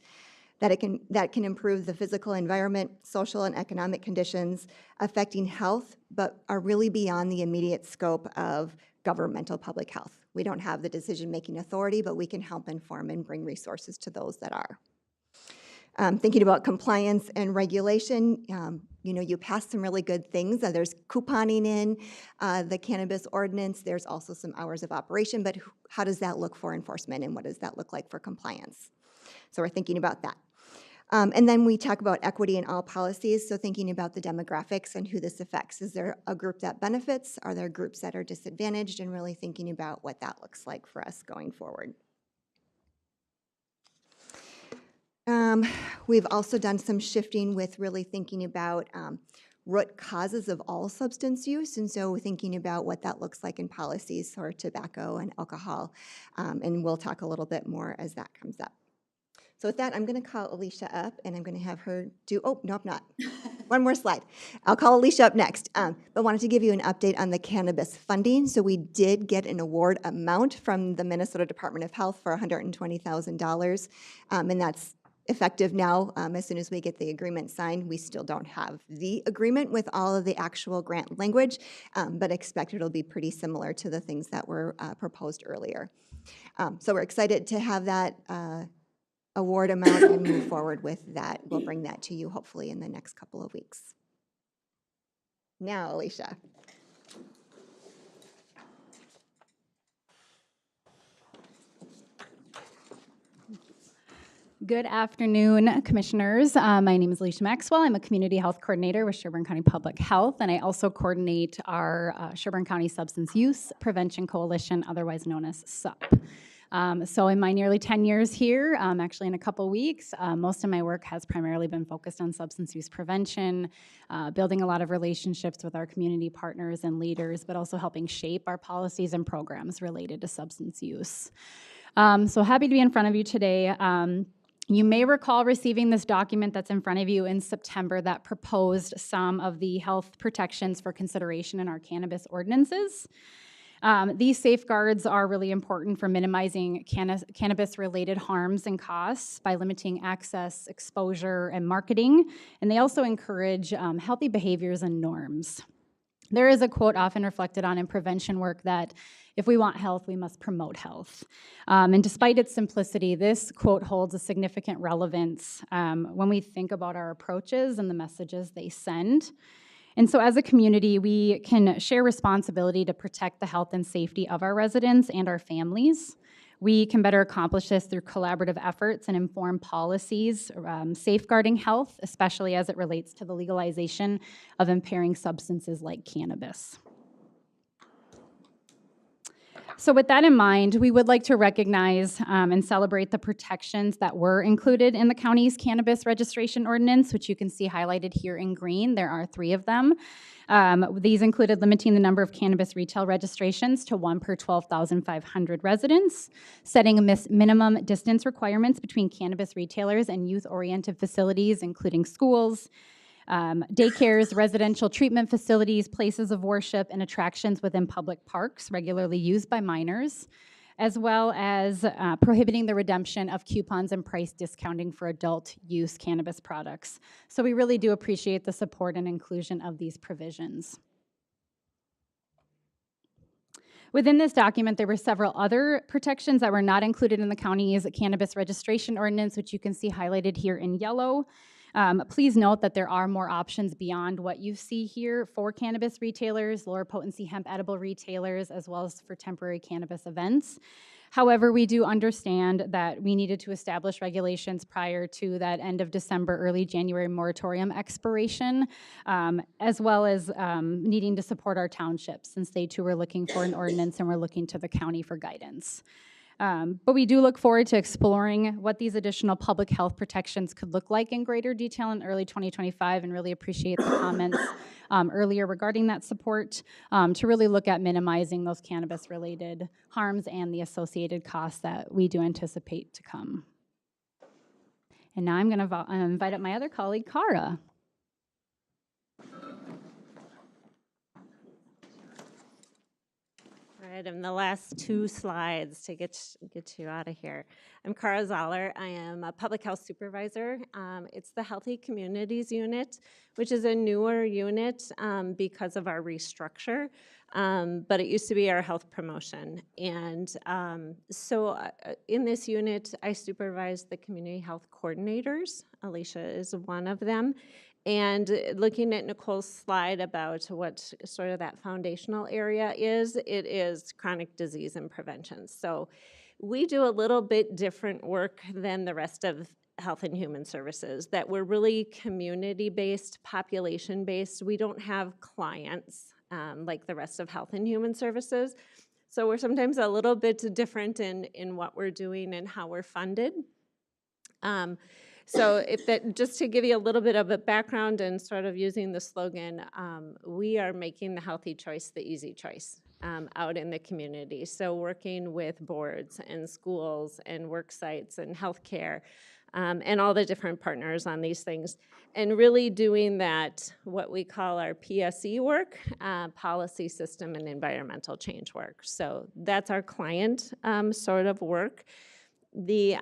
that can improve the physical environment, social and economic conditions affecting health, but are really beyond the immediate scope of governmental public health. We don't have the decision-making authority, but we can help inform and bring resources to those that are. Thinking about compliance and regulation, you passed some really good things. There's couponing in the cannabis ordinance. There's also some hours of operation, but how does that look for enforcement and what does that look like for compliance? So we're thinking about that. And then we talk about equity in all policies, so thinking about the demographics and who this affects. Is there a group that benefits? Are there groups that are disadvantaged? And really thinking about what that looks like for us going forward. We've also done some shifting with really thinking about root causes of all substance use, and so thinking about what that looks like in policies for tobacco and alcohol. And we'll talk a little bit more as that comes up. So with that, I'm going to call Alicia up, and I'm going to have her do, oh, no, I'm not. one more slide. I'll call Alicia up next. But wanted to give you an update on the cannabis funding. So we did get an award amount from the Minnesota Department of Health for $120,000. And that's effective now. As soon as we get the agreement signed, we still don't have the agreement with all of the actual grant language, but expect it'll be pretty similar to the things that were proposed earlier. So we're excited to have that award amount and move forward with that. We'll bring that to you hopefully in the next couple of weeks. Now, Alicia. Good afternoon, Commissioners. My name is Alicia Maxwell. I'm a Community Health Coordinator with Sherburne County Public Health, and I also coordinate our Sherburne County Substance Use Prevention Coalition, otherwise known as SUP. So in my nearly 10 years here, actually in a couple weeks, most of my work has primarily been focused on substance use prevention, building a lot of relationships with our community partners and leaders, but also helping shape our policies and programs related to substance use. So happy to be in front of you today. You may recall receiving this document that's in front of you in September that proposed some of the health protections for consideration in our cannabis ordinances. These safeguards are really important for minimizing cannabis-related harms and costs by limiting access, exposure, and marketing, and they also encourage healthy behaviors and norms. There is a quote often reflected on in prevention work that if we want health, we must promote health. And despite its simplicity, this quote holds a significant relevance when we think about our approaches and the messages they send. And so as a community, we can share responsibility to protect the health and safety of our residents and our families. We can better accomplish this through collaborative efforts and informed policies safeguarding health, especially as it relates to the legalization of impairing substances like cannabis. So with that in mind, we would like to recognize and celebrate the protections that were included in the county's cannabis registration ordinance, which you can see highlighted here in green. There are 3 of them. These included limiting the number of cannabis retail registrations to 1 per 12,500 residents, setting minimum distance requirements between cannabis retailers and youth-oriented facilities, including schools, daycares, residential treatment facilities, places of worship, and attractions within public parks regularly used by minors, as well as prohibiting the redemption of coupons and price discounting for adult use cannabis products. So we really do appreciate the support and inclusion of these provisions. Within this document, there were several other protections that were not included in the county's cannabis registration ordinance, which you can see highlighted here in yellow. Please note that there are more options beyond what you see here for cannabis retailers, lower potency hemp edible retailers, as well as for temporary cannabis events. However, we do understand that we needed to establish regulations prior to that end of December, early January moratorium expiration, as well as needing to support our townships since they too were looking for an ordinance and we're looking to the county for guidance. But we do look forward to exploring what these additional public health protections could look like in greater detail in early 2025 and really appreciate the comments earlier regarding that support to really look at minimizing those cannabis-related harms and the associated costs that we do anticipate to come. And now I'm going to invite up my other colleague, Cara. Right, and the last 2 slides to get you out of here. I'm Cara Zoller. I am a public health supervisor. It's the Healthy Communities Unit, which is a newer unit because of our restructure, but it used to be our health promotion. And so in this unit, I supervise the community health coordinators. Alicia is one of them. And looking at Nicole's slide about what sort of that foundational area is, it is chronic disease and prevention. So we do a little bit different work than the rest of Health and Human Services, that we're really community-based, population-based. We don't have clients like the rest of Health and Human Services. So we're sometimes a little bit different in what we're doing and how we're funded. So if that, just to give you a little bit of a background and sort of using the slogan, we are making the healthy choice the easy choice out in the community. So working with boards and schools and work sites and healthcare and all the different partners on these things. And really doing that, what we call our PSE work, policy, system, and environmental change work. So that's our client sort of work. The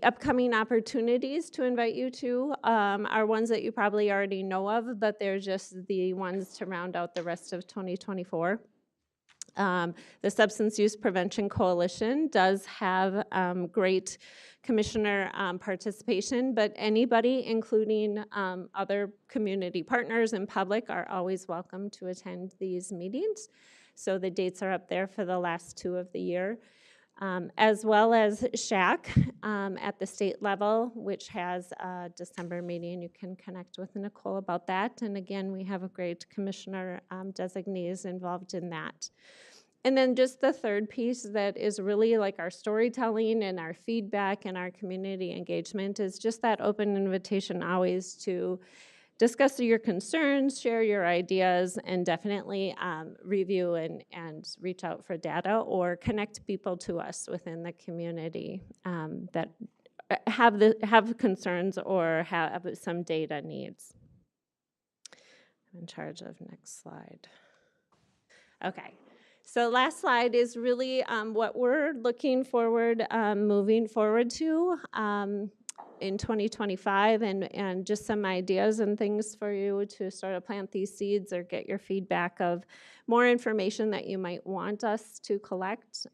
upcoming opportunities to invite you to are ones that you probably already know of, but they're just the ones to round out the rest of 2024. The Substance Use Prevention Coalition does have great commissioner participation, but anybody, including other community partners and public, are always welcome to attend these meetings. So the dates are up there for the last 2 of the year. As well as SHAC at the state level, which has a December meeting. You can connect with Nicole about that. And again, we have a great commissioner designees involved in that. And then just the third piece that is really like our storytelling and our feedback and our community engagement is just that open invitation always to discuss your concerns, share your ideas, and definitely review and reach out for data or connect people to us within the community that have concerns or have some data needs. I'm in charge of next slide. Okay. So last slide is really what we're looking forward, moving forward to in 2025 and just some ideas and things for you to sort of plant these seeds or get your feedback of more information that you might want us to collect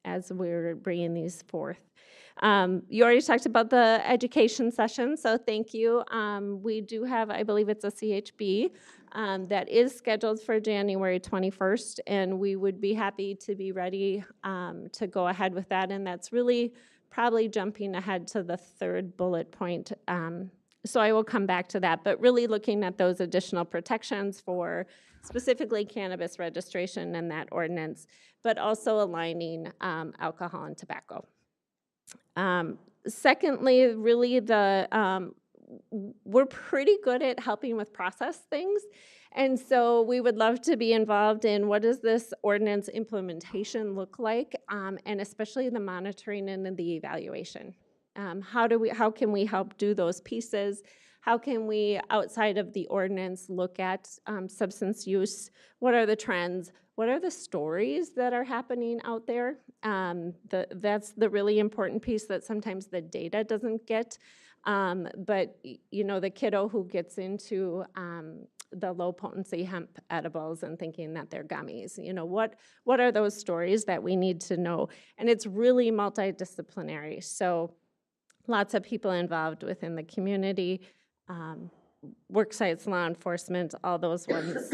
as we're bringing these forth. You already talked about the education session, so thank you. We do have, I believe it's a CHB that is scheduled for January 21st, and we would be happy to be ready to go ahead with that, and that's really probably jumping ahead to the 3rd bullet point. So I will come back to that, but really looking at those additional protections for specifically cannabis registration and that ordinance, but also aligning alcohol and tobacco. Secondly, really we're pretty good at helping with process things. And so we would love to be involved in what does this ordinance implementation look like, and especially the monitoring and the evaluation. How can we help do those pieces? How can we, outside of the ordinance, look at substance use? What are the trends? What are the stories that are happening out there? That's the really important piece that sometimes the data doesn't get. But you know, the kiddo who gets into the low potency hemp edibles and thinking that they're gummies, you know, what are those stories that we need to know? And it's really multidisciplinary. So lots of people involved within the community, work sites, law enforcement, all those ones.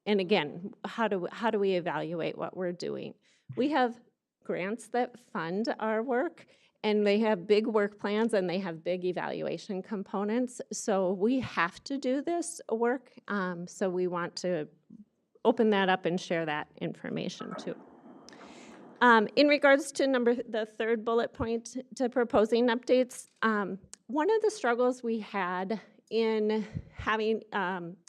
And again, how do we evaluate what we're doing? We have grants that fund our work, and they have big work plans and they have big evaluation components. So we have to do this work. So we want to open that up and share that information too. In regards to the 3rd bullet point to proposing updates, one of the struggles we had in having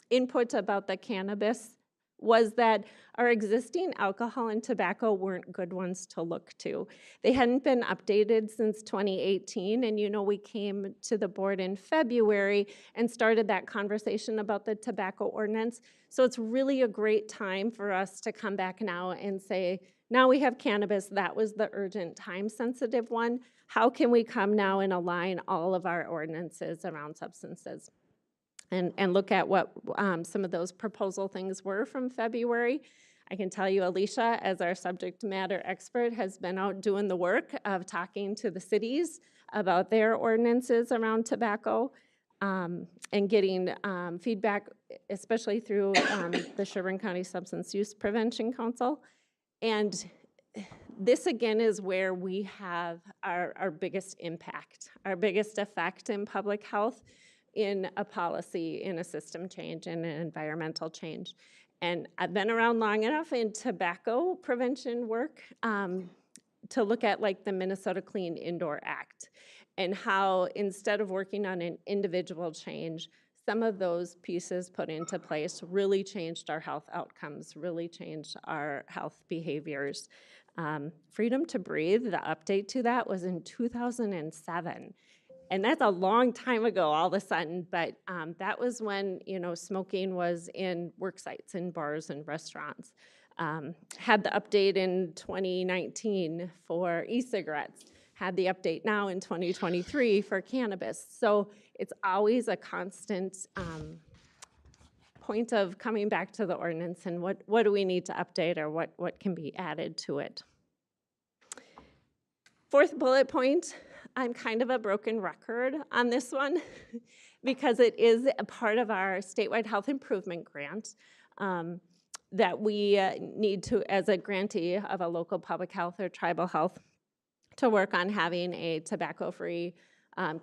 input about the cannabis was that our existing alcohol and tobacco weren't good ones to look to. They hadn't been updated since 2018, and you know, we came to the board in February and started that conversation about the tobacco ordinance. So it's really a great time for us to come back now and say, now we have cannabis, that was the urgent time-sensitive one. How can we come now and align all of our ordinances around substances? And look at what some of those proposal things were from February. I can tell you Alicia, as our subject matter expert, has been out doing the work of talking to the cities about their ordinances around tobacco and getting feedback, especially through the Sherburne County Substance Use Prevention Council. And this again is where we have our biggest impact, our biggest effect in public health, in a policy, in a system change, in an environmental change. And I've been around long enough in tobacco prevention work to look at like the Minnesota Clean Indoor Act and how instead of working on an individual change, some of those pieces put into place really changed our health outcomes, really changed our health behaviors. Freedom to Breathe, the update to that was in 2007. And that's a long time ago all of a sudden, but that was when, smoking was in work sites, in bars and restaurants. Had the update in 2019 for e-cigarettes, had the update now in 2023 for cannabis. So it's always a constant point of coming back to the ordinance and what do we need to update or what can be added to it. Fourth bullet point, I'm kind of a broken record on this one because it is a part of our statewide health improvement grant that we need to, as a grantee of a local public health or tribal health, to work on having a tobacco-free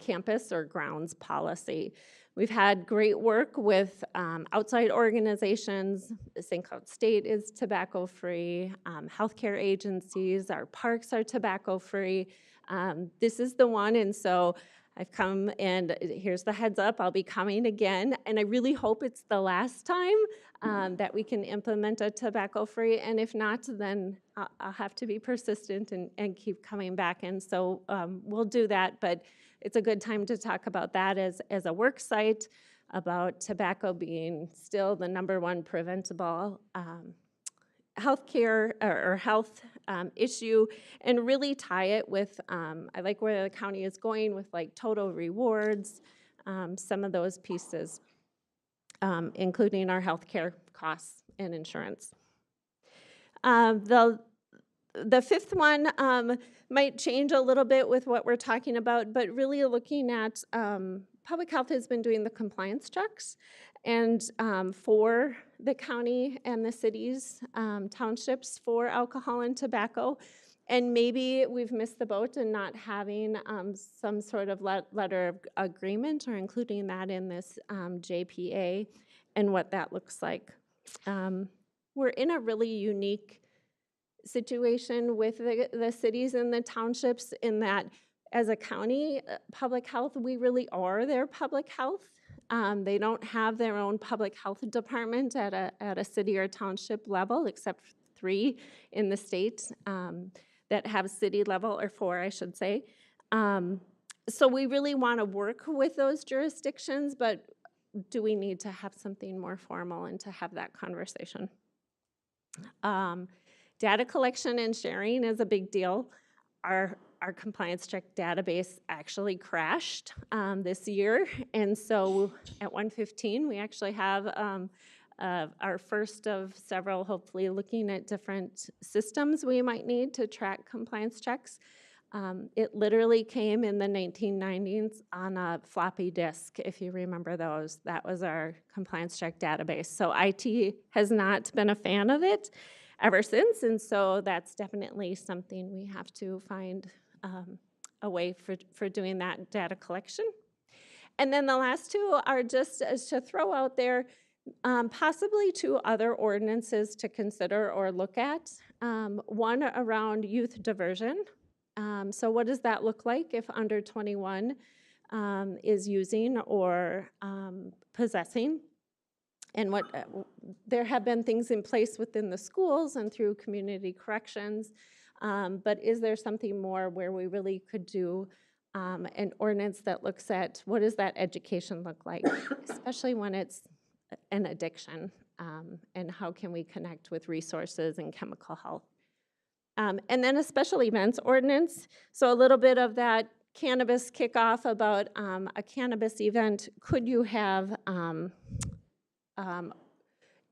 campus or grounds policy. We've had great work with outside organizations. St. Cloud State is tobacco-free. Healthcare agencies, our parks are tobacco-free. This is the one, and so I've come, and here's the heads up, I'll be coming again, and I really hope it's the last time that we can implement a tobacco-free, and if not, then I'll have to be persistent and keep coming back, and so we'll do that, but it's a good time to talk about that as a work site, about tobacco being still the #1 preventable healthcare or health issue, and really tie it with, I like where the county is going with like total rewards, some of those pieces, including our healthcare costs and insurance. The fifth one might change a little bit with what we're talking about, but really looking at public health has been doing the compliance checks, and for the county and the cities, townships for alcohol and tobacco. And maybe we've missed the boat in not having some sort of letter of agreement or including that in this JPA and what that looks like. We're in a really unique situation with the cities and the townships in that as a county, public health, we really are their public health. They don't have their own public health department at a city or township level, except 3 in the state that have city level, or 4, I should say. So we really want to work with those jurisdictions, but do we need to have something more formal and to have that conversation? Data collection and sharing is a big deal. Our compliance check database actually crashed this year, and so at 1:15 we actually have our first of several, hopefully looking at different systems we might need to track compliance checks. It literally came in the 1990s on a floppy disk, if you remember those. That was our compliance check database. So IT has not been a fan of it ever since, and so that's definitely something we have to find a way for doing that data collection. And then the last 2 are just as to throw out there possibly 2 other ordinances to consider or look at. One around youth diversion. So what does that look like if under 21 is using or possessing? And what there have been things in place within the schools and through community corrections, but is there something more where we really could do an ordinance that looks at what does that education look like, especially when it's an addiction, and how can we connect with resources and chemical health? And then a special events ordinance, so a little bit of that cannabis kickoff about a cannabis event. Could you have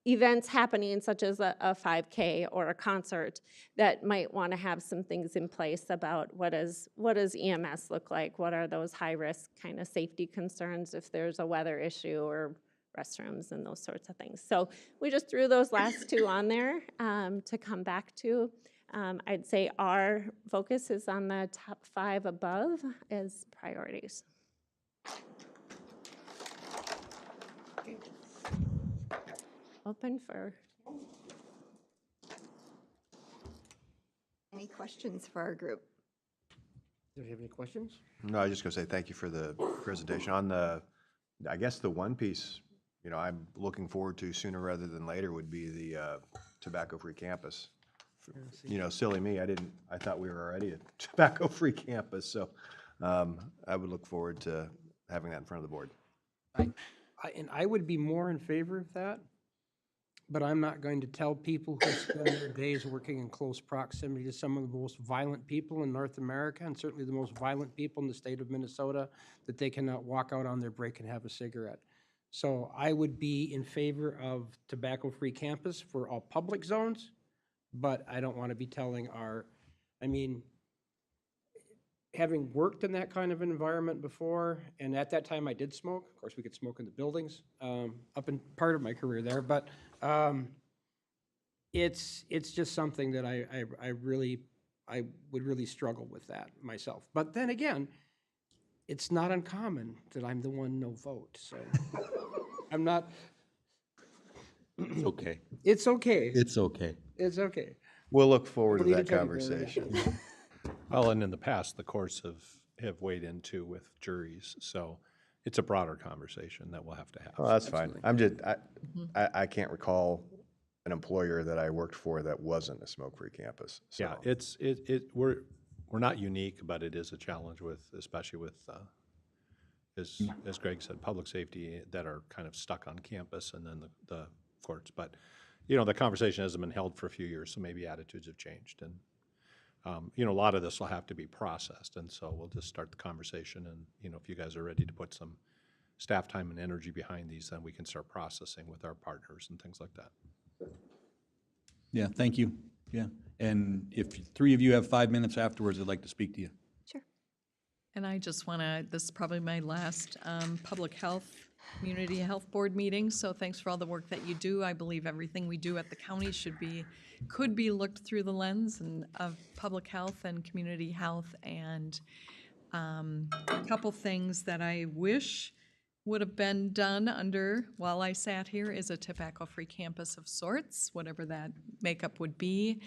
events happening such as a 5K or a concert that might want to have some things in place about what does EMS look like? What are those high-risk kind of safety concerns if there's a weather issue or restrooms and those sorts of things? So we just threw those last 2 on there to come back to. I'd say our focus is on the top 5 above as priorities. Open for any questions for our group? Do you have any questions? No, I was just going to say thank you for the presentation. On the I guess the one piece, you know, I'm looking forward to sooner rather than later would be the tobacco-free campus. You know, silly me, I thought we were already a tobacco-free campus, so I would look forward to having that in front of the board. And I would be more in favor of that, but I'm not going to tell people who spend their days working in close proximity to some of the most violent people in North America, and certainly the most violent people in the state of Minnesota, that they cannot walk out on their break and have a cigarette. So I would be in favor of tobacco-free campus for all public zones, but I don't want to be telling having worked in that kind of environment before, and at that time I did smoke. Of course, we could smoke in the buildings up in part of my career there, but it's just something that I would really struggle with that myself. But then again, it's not uncommon that I'm the one no vote, so I'm not. It's okay. It's okay. It's okay. It's okay. We'll look forward to Don't need that to tell you, Barry. conversation. Well, and in the past, the courts have weighed in too with juries, so it's a broader conversation that we'll have to have. Oh, that's fine. I'm just, I can't recall an employer that I worked for that wasn't a smoke-free campus. So. Yeah, we're not unique, but it is a challenge especially with, as Greg said, public safety that are kind of stuck on campus and then the courts. But, you know, the conversation hasn't been held for a few years, so maybe attitudes have changed. And, you know, a lot of this will have to be processed, and so we'll just start the conversation. And, you know, if you guys are ready to put some staff time and energy behind these, then we can start processing with our partners and things like that. Yeah, thank you. Yeah. And if three of you have 5 minutes afterwards, I'd like to speak to you. Sure. And I just want to, this is probably my last Public Health, Community Health Board meeting, so thanks for all the work that you do. I believe everything we do at the county could be looked through the lens of public health and community health. And a couple things that I wish would have been done while I sat here is a tobacco-free campus of sorts, whatever that makeup would be.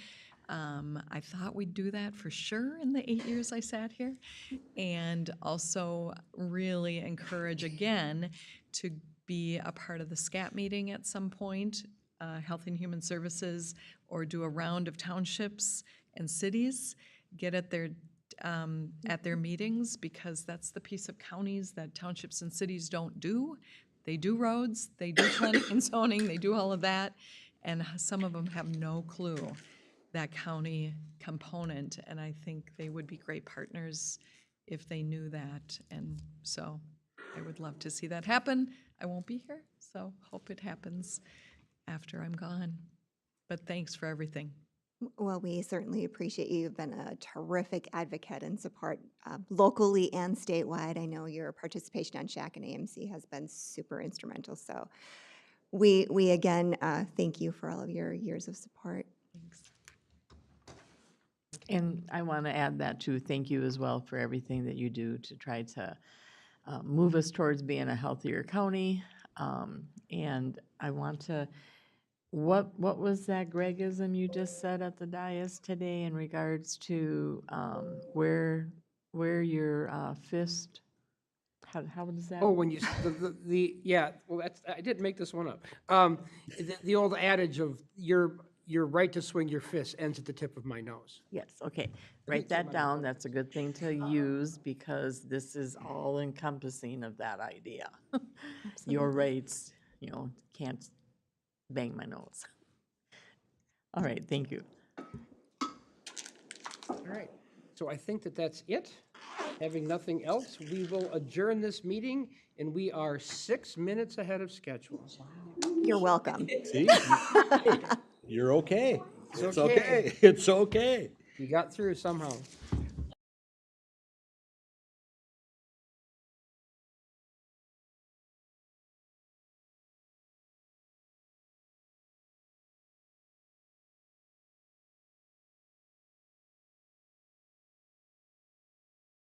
I thought we'd do that for sure in the 8 years I sat here. And also really encourage again to be a part of the SCAT meeting at some point, Health and Human Services, or do a round of townships and cities, get at their meetings, because that's the piece of counties that townships and cities don't do. They do roads, they do planning and zoning, they do all of that, and some of them have no clue that county component, and I think they would be great partners if they knew that. And so I would love to see that happen. I won't be here, so hope it happens after I'm gone. But thanks for everything. Well, we certainly appreciate you. You've been a terrific advocate and support locally and statewide. I know your participation on SHAC and AMC has been super instrumental. So we again, thank you for all of your years of support. Thanks. And I want to add that too. Thank you as well for everything that you do to try to move us towards being a healthier county. And I want to, what was that Gregism you just said at the dais today in regards to where your fist, how does that? Oh, when you, yeah, well, I didn't make this one up. The old adage of your right to swing your fist ends at the tip of my nose. Yes, okay. Write that down. That's a good thing to use, because this is all encompassing of that idea. Your rights, can't bang my nose. All right, thank you. All right, so I think that's it. Having nothing else, we will adjourn this meeting, and we are 6 minutes ahead of schedule. You're welcome. See? You're okay. It's okay. It's okay. You got through somehow.